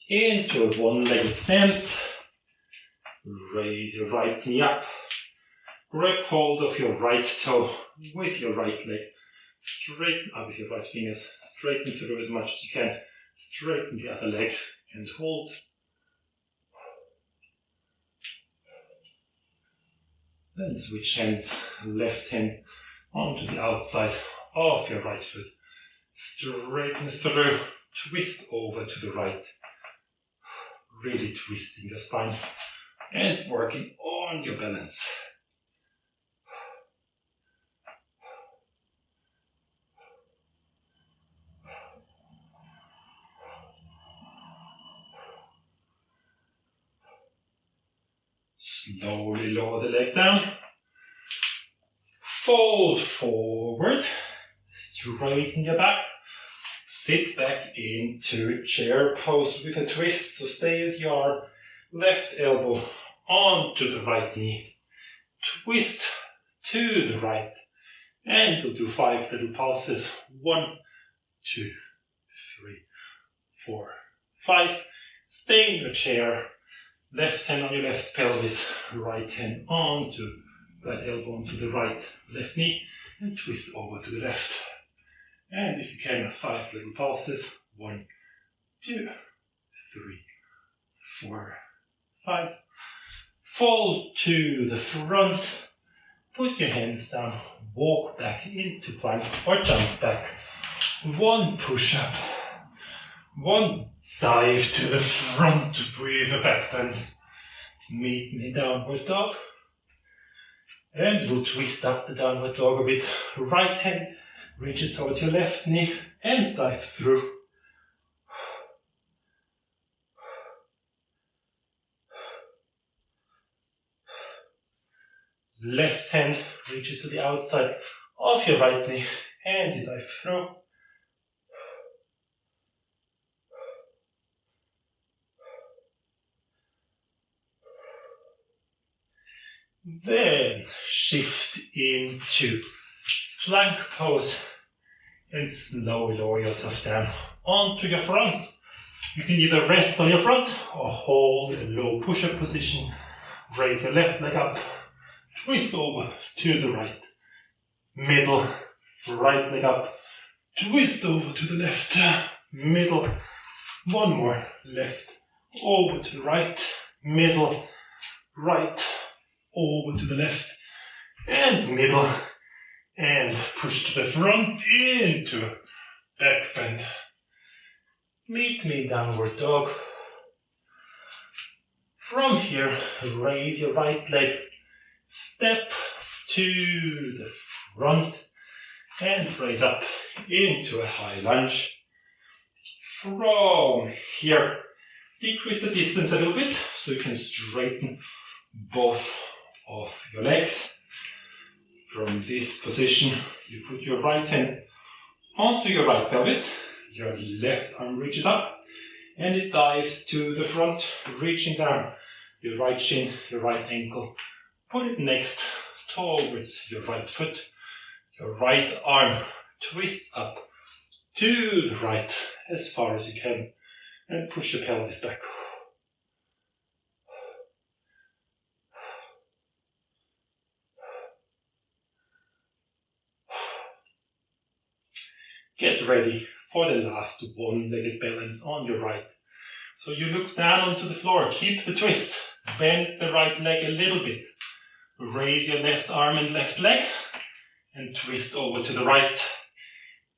into a one-legged stance. Raise your right knee up. Grab hold of your right toe with your right leg. Straighten up with your right fingers. Straighten through as much as you can. Straighten the other leg and hold. Then switch hands. Left hand onto the outside of your right foot. Straighten through, twist over to the right. Really twisting your spine and working on your balance. Slowly lower the leg down. Fold forward. Straighten your back. Sit back into chair pose with a twist. So stay as you are. Left elbow onto the right knee. Twist to the right. And we'll do 5 little pulses. 1, 2, 3, 4, 5. Stay in your chair. Left hand on your left pelvis. Right hand onto right elbow onto the right left knee. And twist over to the left. And if you can, 5 little pulses. 1, 2, 3, 4, 5. Fold to the front. Put your hands down. Walk back into plank or jump back. 1 push up. 1 dive to the front with a back bend. Meet me downward dog. And we'll twist up the downward dog a bit. Right hand reaches towards your left knee and dive through. Left hand reaches to the outside of your right knee and you dive through. Then shift into plank pose and slowly lower yourself down onto your front. You can either rest on your front or hold a low push-up position. Raise your left leg up, twist over to the right, middle, right leg up, twist over to the left, middle, one more, left, over to the right, middle, right, over to the left, and middle, and push to the front into back bend. Meet me in downward dog. From here, raise your right leg, step to the front, and raise up into a high lunge. From here, decrease the distance a little bit so you can straighten both of your legs. From this position, you put your right hand onto your right pelvis, your left arm reaches up, and it dives to the front, reaching down your right shin, your right ankle. Put it next towards your right foot. Your right arm twists up to the right as far as you can, and push your pelvis back. Get ready for the last one-legged balance on your right. So you look down onto the floor, keep the twist, bend the right leg a little bit, raise your left arm and left leg, and twist over to the right,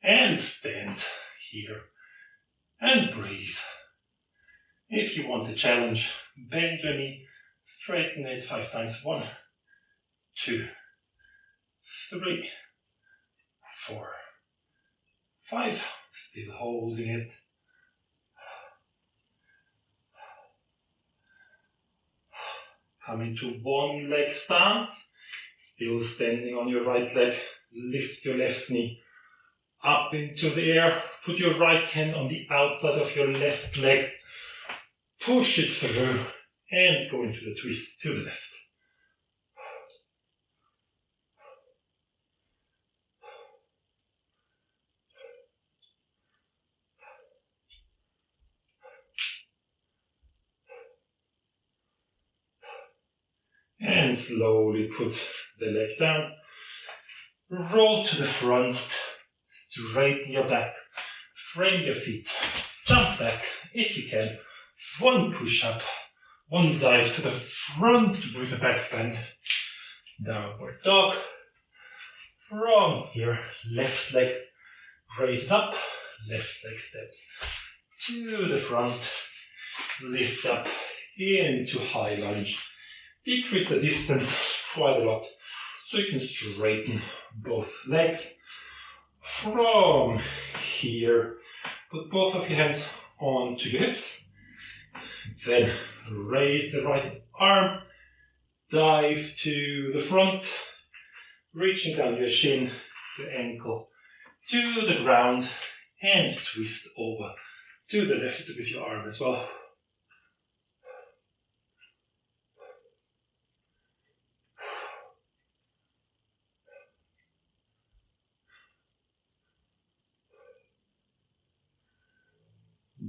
and stand here, and breathe. If you want a challenge, bend your knee, straighten it 5 times. 1, 2, 3, 4, 5, still holding it. Come into one leg stance, still standing on your right leg. Lift your left knee up into the air. Put your right hand on the outside of your left leg. Push it through and go into the twist to the left. And slowly put the leg down. Roll to the front. Straighten your back. Frame your feet. Jump back if you can. 1 push up. 1 dive to the front with a back bend. Downward dog. From here, left leg raises up. Left leg steps to the front. Lift up into high lunge. Decrease the distance quite a lot so you can straighten both legs. From here, put both of your hands onto your hips. Then raise the right arm, dive to the front, reaching down your shin, your ankle to the ground, and twist over to the left with your arm as well.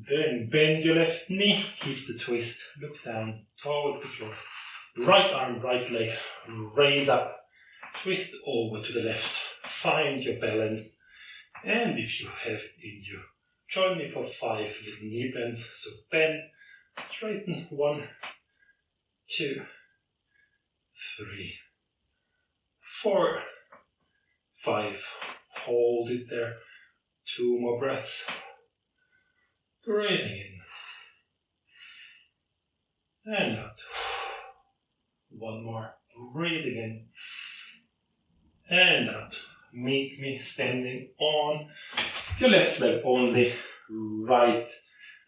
Then bend your left knee, keep the twist, look down towards the floor. Right arm, right leg, raise up, twist over to the left, find your balance. And if you have it in you, join me for 5 little knee bends. So bend, straighten, 1, 2, 3, 4, 5. Hold it there. 2 more breaths. Breathing in and out. 1 more. Breathing in and out. Meet me standing on your left leg only. Right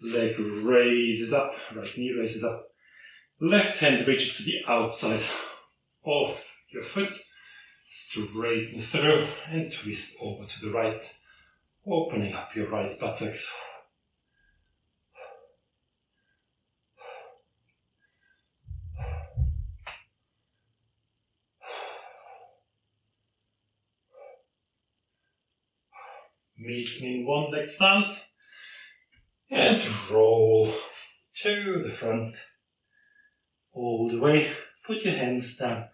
leg raises up. Right knee raises up. Left hand reaches to the outside of your foot. Straighten through and twist over to the right. Opening up your right buttocks. Meet me in 1 leg stance. And roll to the front, all the way. Put your hands down,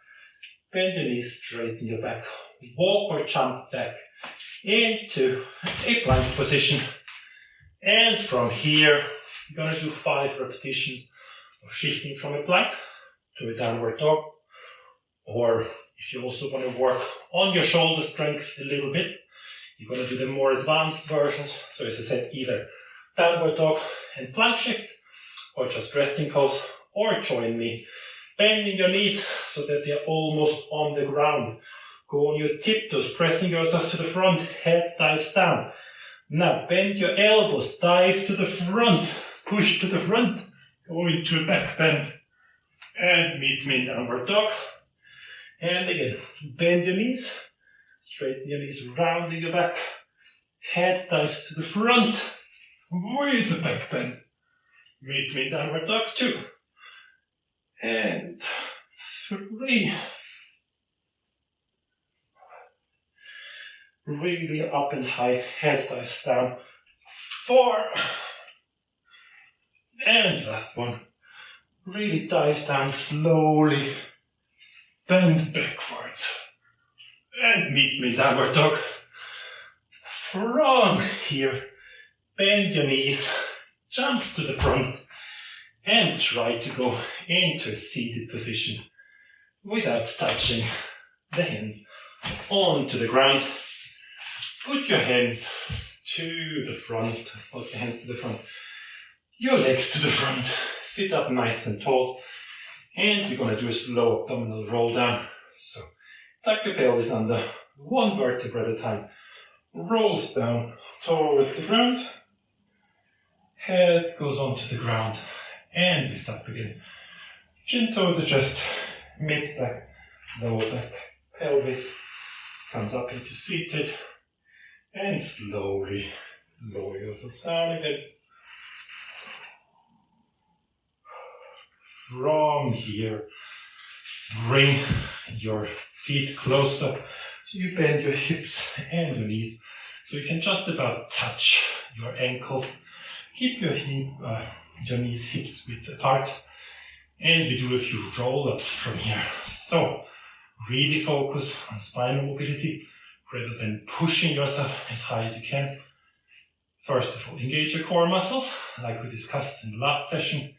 bend your knees, straighten your back, walk or jump back into a plank position. And from here, you're going to do 5 repetitions of shifting from a plank to a downward dog. Or if you also want to work on your shoulder strength a little bit, you're going to do the more advanced versions. So as I said, either downward dog and plank shifts, or just resting pose, or join me, bending your knees so that they're almost on the ground. Go on your tiptoes, pressing yourself to the front, head dives down. Now bend your elbows, dive to the front, push to the front, go into a back bend, and meet me in downward dog. And again, bend your knees, straighten your knees, rounding your back, head dives to the front with a back bend. Meet me in downward dog 2 and 3. Really up and high, head dives down. 4 and last one. Really dive down slowly, bend backwards and meet me downward dog. From here, bend your knees, jump to the front and try to go into a seated position without touching the hands onto the ground. Put your hands to the front, put your hands to the front, your legs to the front, sit up nice and tall, and we're going to do a slow abdominal roll down. So tuck your pelvis under, 1 vertebra at a time, rolls down towards the ground, head goes onto the ground, and lift up again. Chin towards the chest, mid back, lower back, pelvis comes up into seated, and slowly lower yourself down again. From here, bring your feet closer so you bend your hips and your knees so you can just about touch your ankles. Keep your knees, hips width apart, and we do a few roll-ups from here. So really focus on spinal mobility rather than pushing yourself as high as you can. First of all, engage your core muscles like we discussed in the last session.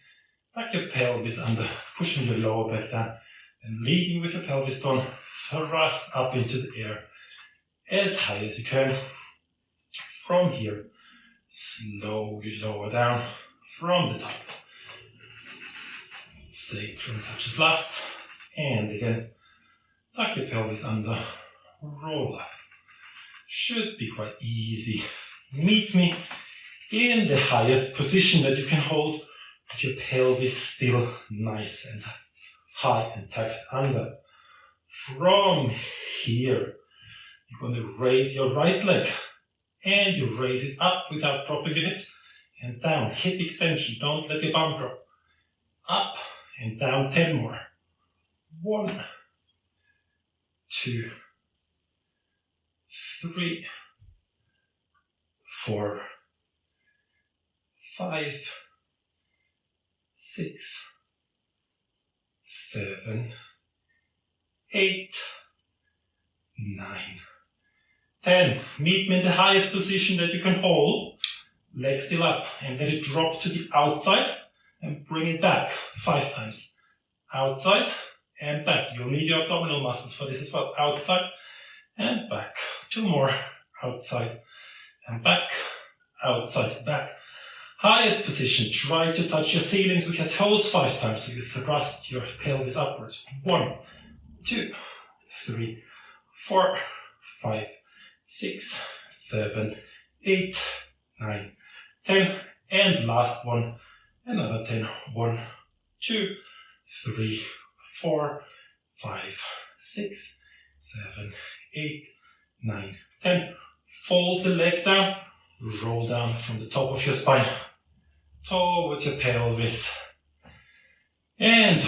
Tuck your pelvis under, pushing your lower back down, and leading with your pelvis bone, thrust up into the air as high as you can. From here, slowly lower down from the top. Sacrum touches last, and again, tuck your pelvis under, roll up. Should be quite easy. Meet me in the highest position that you can hold, with your pelvis still nice and high and tucked under. From here, you're going to raise your right leg and you raise it up without dropping your hips, and down. Hip extension, don't let your bum drop. Up and down 10 more. 1, 2, 3, 4, 5, 6, 7, 8, 9, 10. Meet me in the highest position that you can hold. Legs still up, and let it drop to the outside and bring it back 5 times. Outside and back. You'll need your abdominal muscles for this as well. Outside and back. 2 more. Outside and back. Outside, back. Highest position. Try to touch your ceilings with your toes 5 times so you thrust your pelvis upwards. 1, 2, 3, 4, 5, 6, 7, 8, 9, 10. And last one. Another 10. 1, 2, 3, 4, 5, 6, 7, 8, 9, 10. Fold the leg down. Roll down from the top of your spine towards your pelvis. And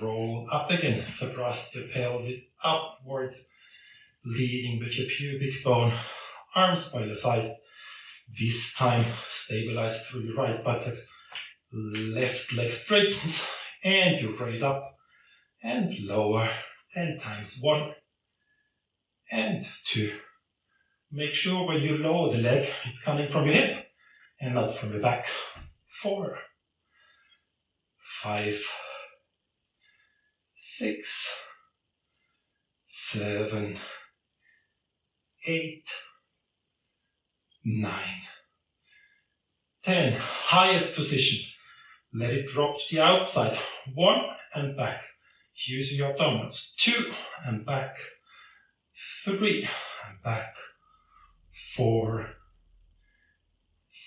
roll up again. Thrust your pelvis upwards, leading with your pubic bone. Arms by the side. This time, stabilize through your right buttocks. Left leg straightens and you raise up and lower 10 times. 1 and 2. Make sure when you lower the leg, it's coming from your hip and not from your back. 4, 5, 6, 7, 8, 9, 10. Highest position. Let it drop to the outside. 1 and back. Using your abdominals. 2 and back. 3 and back. 4,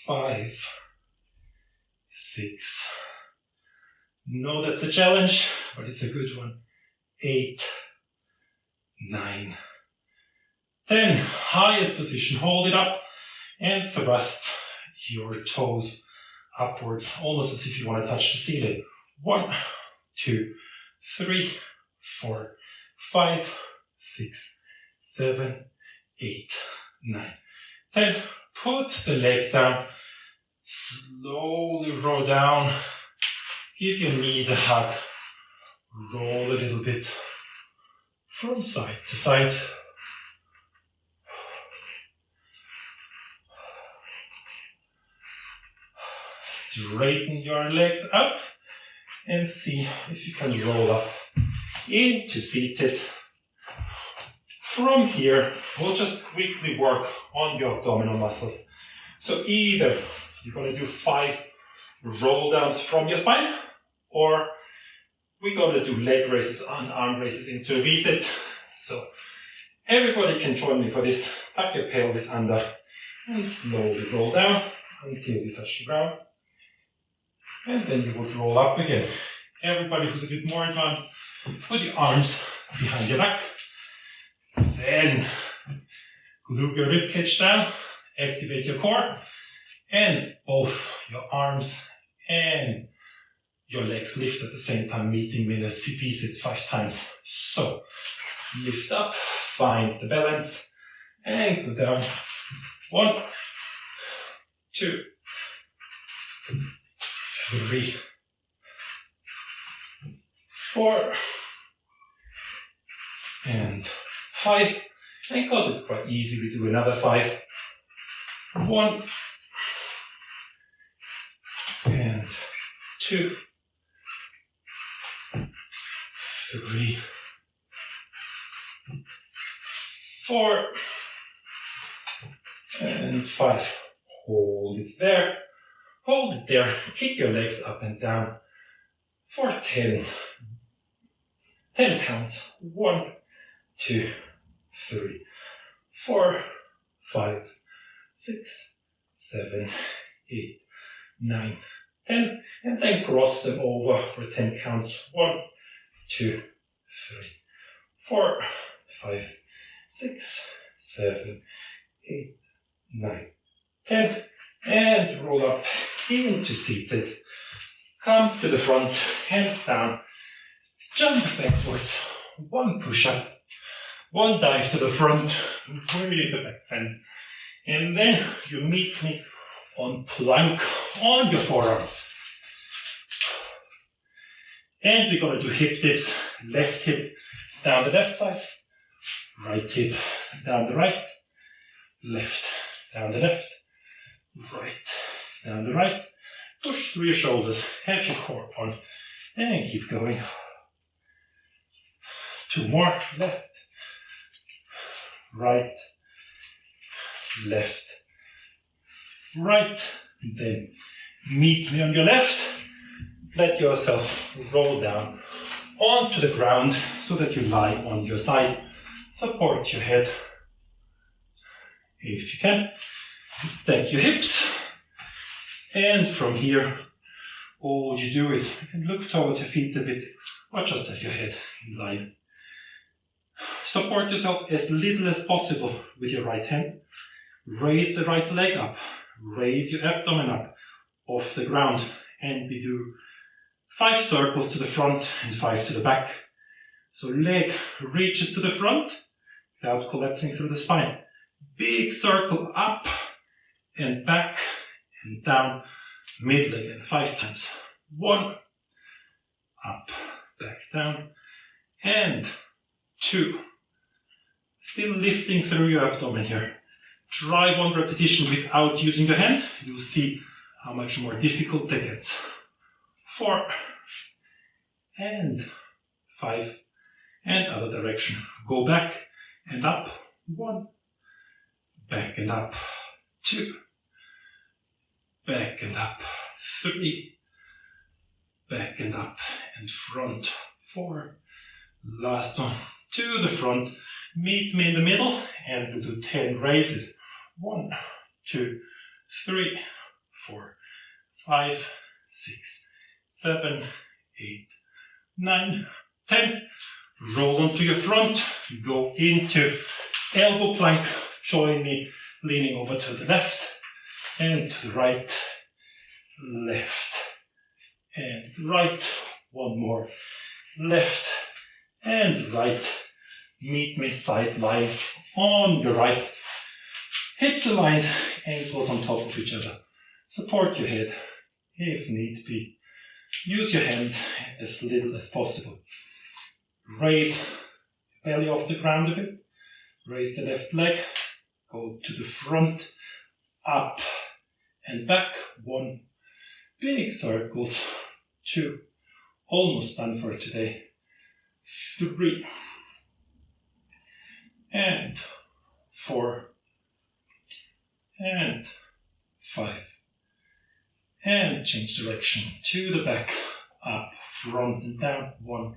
5, 6. No, that's a challenge, but it's a good one. 8, 9, 10. Highest position. Hold it up and thrust your toes upwards, almost as if you want to touch the ceiling. 1, 2, 3, 4, 5, 6, 7, 8, 9, 10. Put the leg down. Slowly roll down. Give your knees a hug. Roll a little bit from side to side. Straighten your legs up and see if you can roll up into seated. From here, we'll just quickly work on your abdominal muscles. So either you're going to do 5 roll downs from your spine, or we're going to do leg raises and arm raises into a V-sit. So everybody can join me for this. Tuck your pelvis under and slowly roll down until you touch the ground. And then you would roll up again. Everybody who's a bit more advanced, put your arms behind your back. Then glute your ribcage down, activate your core, and both your arms and your legs lift at the same time, meeting me in a V-sit 5 times. So lift up, find the balance, and go down. 1, 2, 3, 4, and 5. And because it's quite easy, we do another 5. 1 and 2, 3, 4 and 5. Hold it there. Hold it there. Kick your legs up and down for 10 counts. 1, 2, 3, 4, 5, 6, 7, 8, 9, 10. And then cross them over for 10 counts. 1, 2, 3, 4, 5, 6, 7, 8, 9, 10. And roll up into seated. Come to the front, hands down. Jump backwards. 1 push-up. 1 dive to the front. Breathe the back bend. And then you meet me on plank on your forearms. And we're going to do hip dips. Left hip down the left side. Right hip down the right. Left down the left. Right down the right. Push through your shoulders. Have your core on. And keep going. 2 more. Left. Right. Left. Right. Then meet me on your left. Let yourself roll down onto the ground so that you lie on your side. Support your head. If you can. Stack your hips. And from here, all you do is you can look towards your feet a bit, or just have your head in line. Support yourself as little as possible with your right hand. Raise the right leg up. Raise your abdomen up off the ground. And we do 5 circles to the front and 5 to the back. So leg reaches to the front without collapsing through the spine. Big circle up and back and down, middle again, 5 times. 1, up, back, down, and 2. Still lifting through your abdomen here. Try 1 repetition without using the hand. You'll see how much more difficult that gets. 4, and 5, and other direction. Go back and up. 1, back and up. 2, back and up. 3, back and up and front. 4, last one, to the front. Meet me in the middle and we'll do 10 raises. 1, 2, 3, 4, 5, 6, 7, 8, 9, 10. Roll onto your front, go into elbow plank. Join me leaning over to the left and to the right, left and right. 1 more, left and right. Meet me side line on your right. Hips aligned, ankles on top of each other. Support your head if need be. Use your hand as little as possible. Raise belly off the ground a bit. Raise the left leg. Go to the front, up and back. 1, big circles. 2, almost done for today. 3, and 4, and 5, and change direction to the back, up, front and down. 1,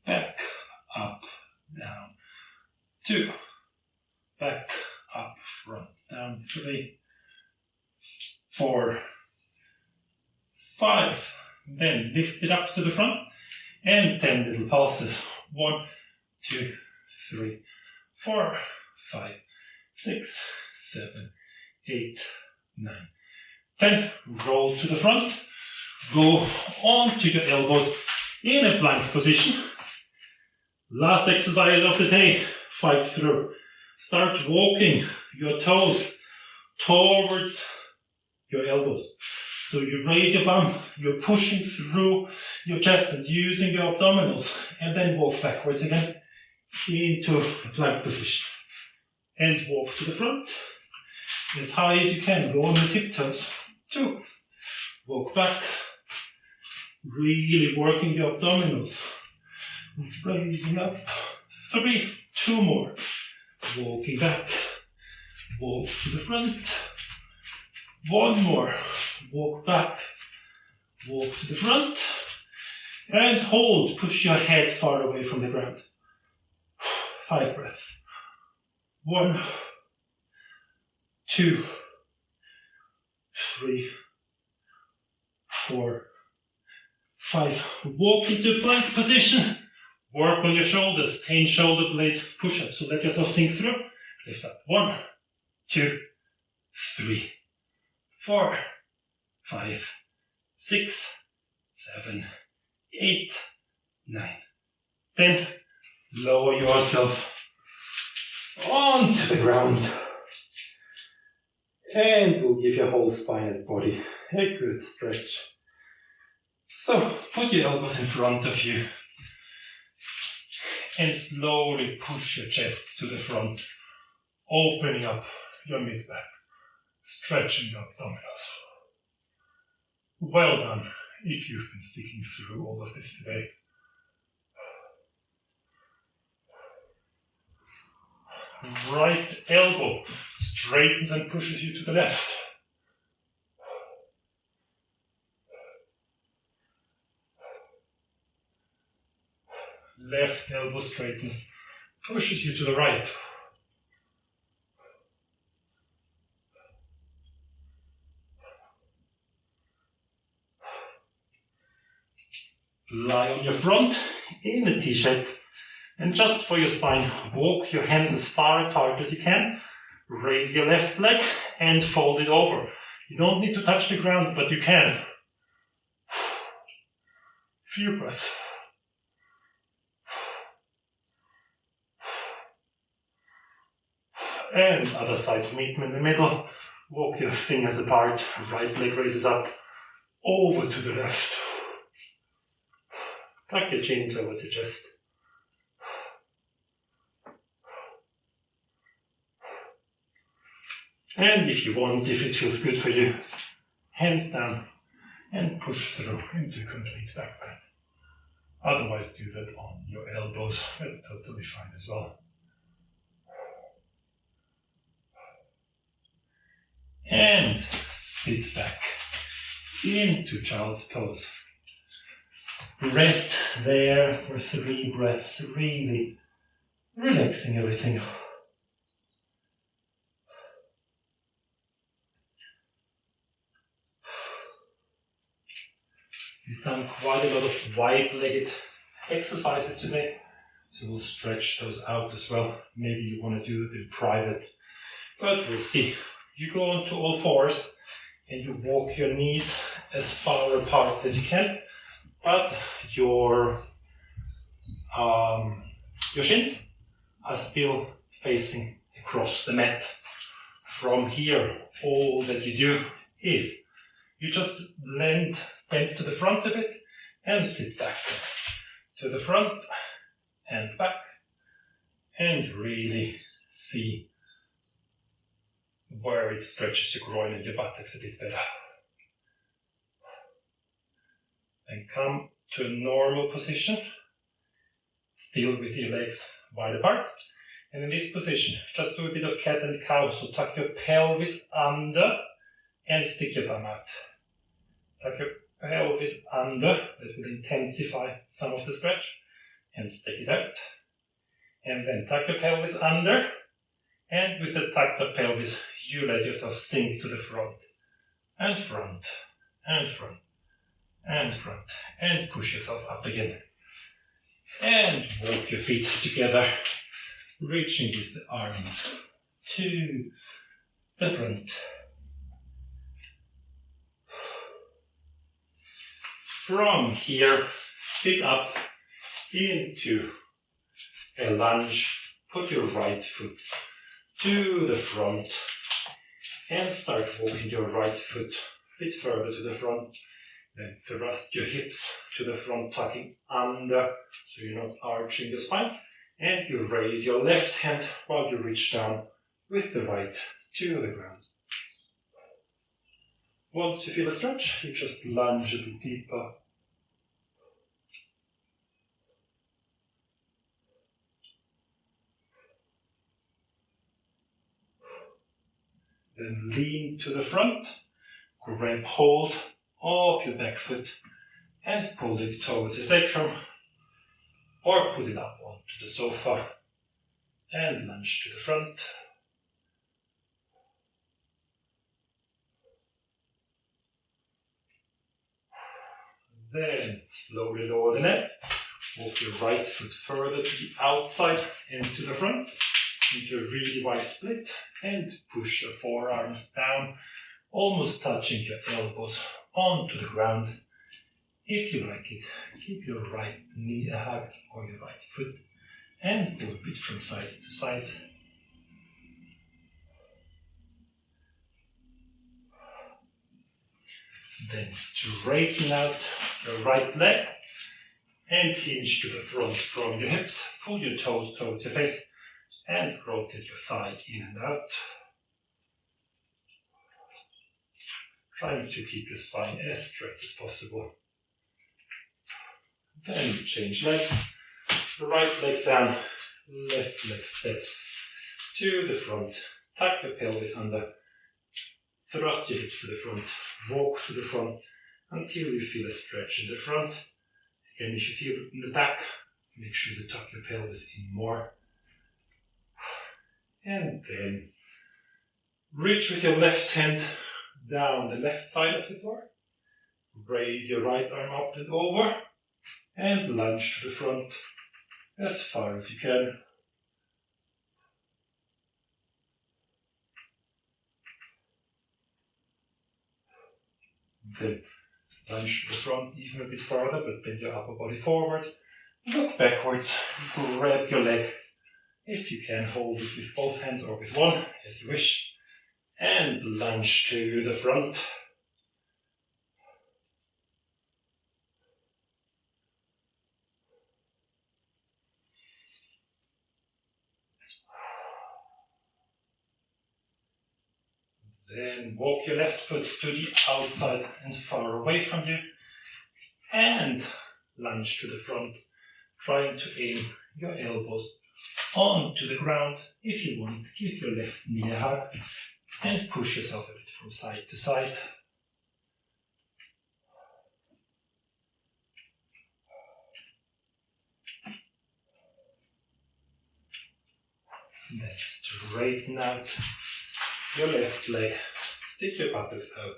back, up, down. 2, back, up, front, down. 3, 4, 5, then lift it up to the front and 10 little pulses. 1, 2, 3, 4, 5, 6, 7, 8, 9, 10. Roll to the front. Go on to your elbows in a plank position. Last exercise of the day. Fight through. Start walking your toes towards your elbows. So you raise your bum, you're pushing through your chest and using your abdominals, and then walk backwards again into a plank position. And walk to the front as high as you can. Go on your tiptoes. 2. Walk back. Really working your abdominals. Raising up. 3. 2 more. Walking back. Walk to the front. 1 more. Walk back. Walk to the front. And hold. Push your head far away from the ground. 5 breaths. 1, 2, 3, 4, 5. Walk into plank position. Work on your shoulders. 10 shoulder blade push-ups. So let yourself sink through. Lift up. 1, 2, 3, 4, 5, 6, 7, 8, 9, 10. Lower yourself onto the ground. And we'll give your whole spine and body a good stretch. So put your elbows in front of you and slowly push your chest to the front, opening up your mid-back, stretching your abdominals. Well done if you've been sticking through all of this today. Right elbow straightens and pushes you to the left. Left elbow straightens, pushes you to the right. Lie on your front in a T-shape. And just for your spine, walk your hands as far apart as you can. Raise your left leg and fold it over. You don't need to touch the ground, but you can. Few breaths. And other side, meet me in the middle. Walk your fingers apart, right leg raises up, over to the left. Tuck your chin towards your chest. And if you want, if it feels good for you, hands down and push through into complete back bend. Otherwise do that on your elbows, that's totally fine as well. And sit back into child's pose. Rest there for 3 breaths, really relaxing everything. We've done quite a lot of wide-legged exercises today, so we'll stretch those out as well. Maybe you want to do it in private, but we'll see. You go onto all fours and you walk your knees as far apart as you can, but your shins are still facing across the mat. From here, all that you do is you just bend to the front a bit and sit back. To the front and back, and really see where it stretches your groin and your buttocks a bit better. Then come to a normal position, still with your legs wide apart. And in this position, just do a bit of cat and cow. So tuck your pelvis under and stick your thumb out. Tuck your pelvis under, that will intensify some of the stretch, and stick it out. And then tuck your pelvis under, and with the tucked up pelvis, you let yourself sink to the front, and front, and front, and front, and push yourself up again. And walk your feet together, reaching with the arms to the front. From here, sit up into a lunge. Put your right foot to the front and start walking your right foot a bit further to the front. Then thrust your hips to the front, tucking under so you're not arching your spine. And you raise your left hand while you reach down with the right to the ground. Once you feel a stretch, you just lunge a bit deeper. Then lean to the front, grab hold of your back foot and pull it towards your sacrum, or put it up onto the sofa and lunge to the front. Then slowly lower the neck, walk your right foot further to the outside and to the front, into a really wide split, and push your forearms down, almost touching your elbows onto the ground. If you like it, keep your right knee a hug or your right foot and pull a bit from side to side. Then straighten out your right leg and hinge to the front from your hips. Pull your toes towards your face and rotate your thigh in and out. Trying to keep your spine as straight as possible. Then change legs. Right leg down, left leg steps to the front. Tuck your pelvis under. Thrust your hips to the front. Walk to the front until you feel a stretch in the front. Again, if you feel it in the back, make sure to tuck your pelvis in more. And then reach with your left hand down the left side of the floor. Raise your right arm up and over and lunge to the front as far as you can. Then lunge to the front even a bit further, but bend your upper body forward. Look backwards, grab your leg. If you can, hold it with both hands or with one, as you wish. and lunge to the front. Then walk your left foot to the outside and far away from you, and lunge to the front, trying to aim your elbows onto the ground. If you want, give your left knee a hug and push yourself a bit from side to side. Then straighten out your left leg, stick your buttocks out,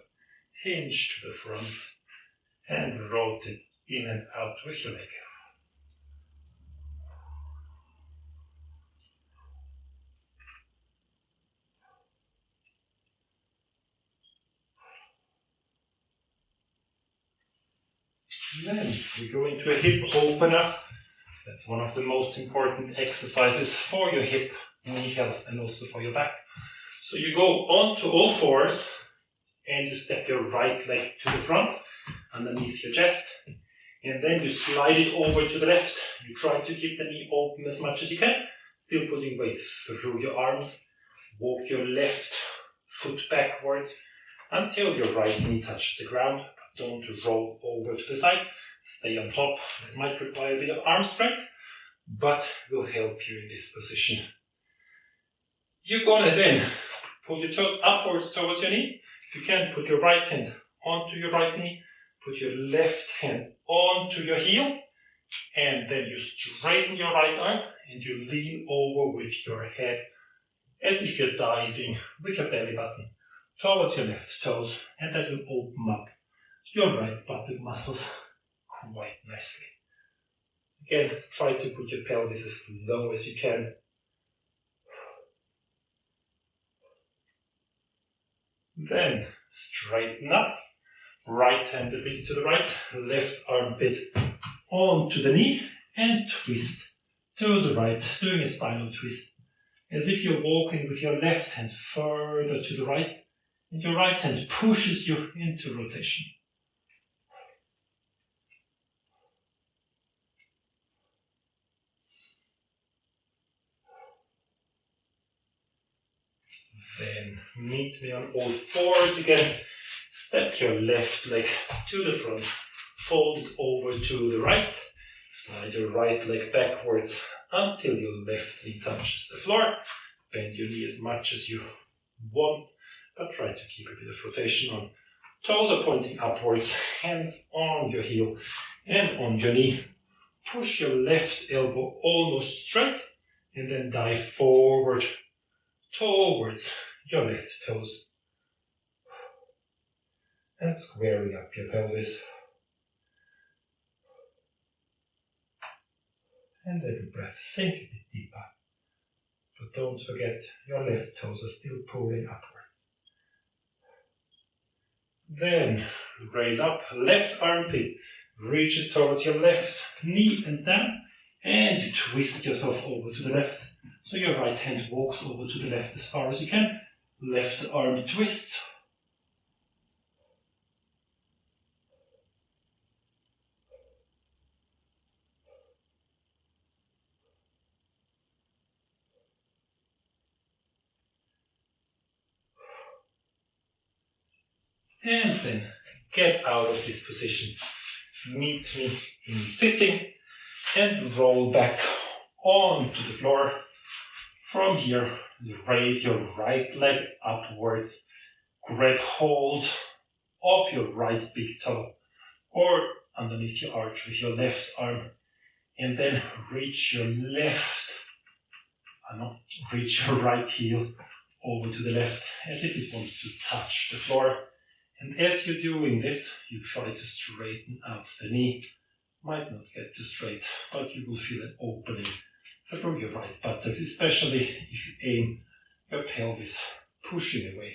hinge to the front, and rotate in and out with your leg. Then we go into a hip opener. That's one of the most important exercises for your hip, knee health, and also for your back. So you go onto all fours and you step your right leg to the front underneath your chest, and then you slide it over to the left. You try to keep the knee open as much as you can, still putting weight through your arms. Walk your left foot backwards until your right knee touches the ground. Don't roll over to the side. Stay on top. It might require a bit of arm strength, but will help you in this position. You're gonna then pull your toes upwards towards your knee. If you can, put your right hand onto your right knee, put your left hand onto your heel, and then you straighten your right arm and you lean over with your head as if you're diving with your belly button towards your left toes, and that will open up your right buttock muscles quite nicely. Again, try to put your pelvis as low as you can. Then straighten up, right hand a bit to the right, left armpit onto the knee, and twist to the right, doing a spinal twist, as if you're walking with your left hand further to the right, and your right hand pushes you into rotation. Then meet me on all fours again. Step your left leg to the front, fold it over to the right, slide your right leg backwards until your left knee touches the floor. Bend your knee as much as you want, but try to keep a bit of rotation on. Toes are pointing upwards, hands on your heel and on your knee. Push your left elbow almost straight, and then dive forward towards your left toes. And squaring up your pelvis. And every breath, sink a bit deeper. But don't forget, your left toes are still pulling upwards. Then raise up, left armpit reaches towards your left knee and down, and you twist yourself over to the left. So your right hand walks over to the left as far as you can. Left arm twists. And then get out of this position. Meet me in sitting and roll back onto the floor. From here, you raise your right leg upwards, grab hold of your right big toe or underneath your arch with your left arm, and then reach your right heel over to the left as if it wants to touch the floor. And as you're doing this, you try to straighten out the knee. Might not get too straight, but you will feel an opening through your right buttocks, especially if you aim your pelvis pushing away.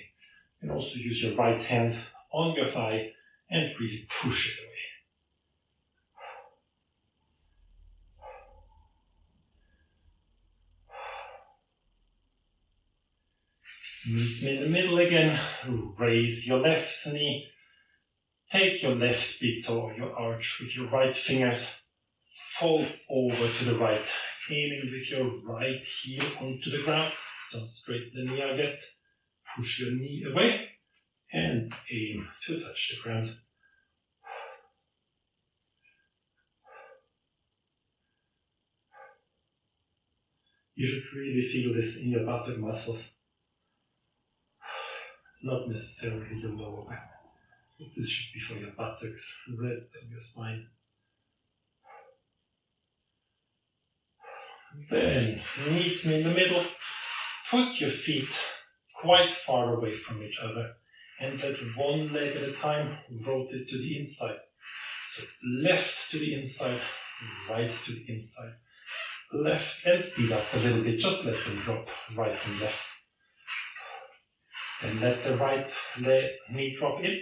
You can also use your right hand on your thigh and really push it away. Meet me in the middle again. Raise your left knee. Take your left big toe, your arch, with your right fingers. Fold over to the right, aiming with your right heel onto the ground. Don't straighten the knee out yet. Push your knee away and aim to touch the ground. You should really feel this in your buttock muscles, not necessarily your lower back. This should be for your buttocks rather than your spine. Then meet me in the middle. Put your feet quite far away from each other and let one leg at a time rotate to the inside. So left to the inside, right to the inside. Left, and speed up a little bit, just let them drop right and left. Then let the right knee drop in,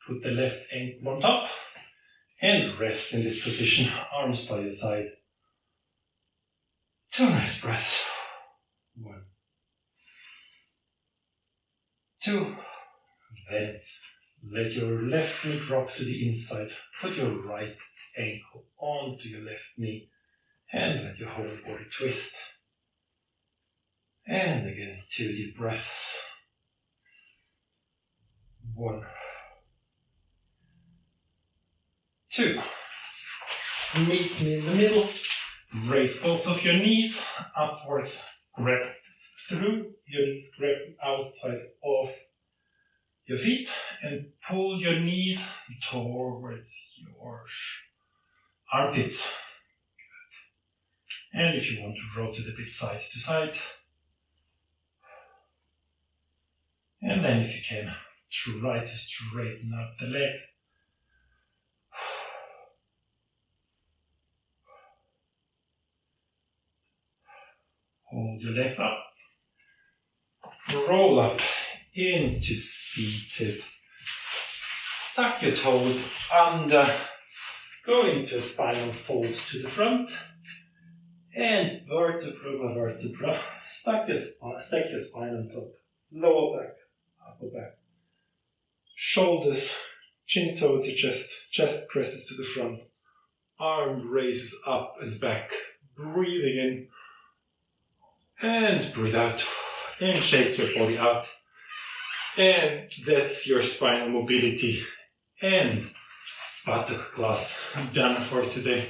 put the left ankle on top, and rest in this position, arms by your side. 2 nice breaths. 1, 2. Then let your left knee drop to the inside, put your right ankle onto your left knee, and let your whole body twist. And again, 2 deep breaths. 1, 2. Meet me in the middle. Raise both of your knees upwards. Grab through your knees, grab the outside of your feet and pull your knees towards your armpits. And if you want to rotate a bit side to side. And then if you can, try to straighten out the legs. Hold your legs up. Roll up into seated. Tuck your toes under. Go into a spinal fold to the front. And vertebra by vertebra, stack your spine on top, lower back, upper back, shoulders, chin towards your chest presses to the front, arm raises up and back, breathing in, and breathe out, and shake your body out, and that's your spinal mobility and buttock class done for today.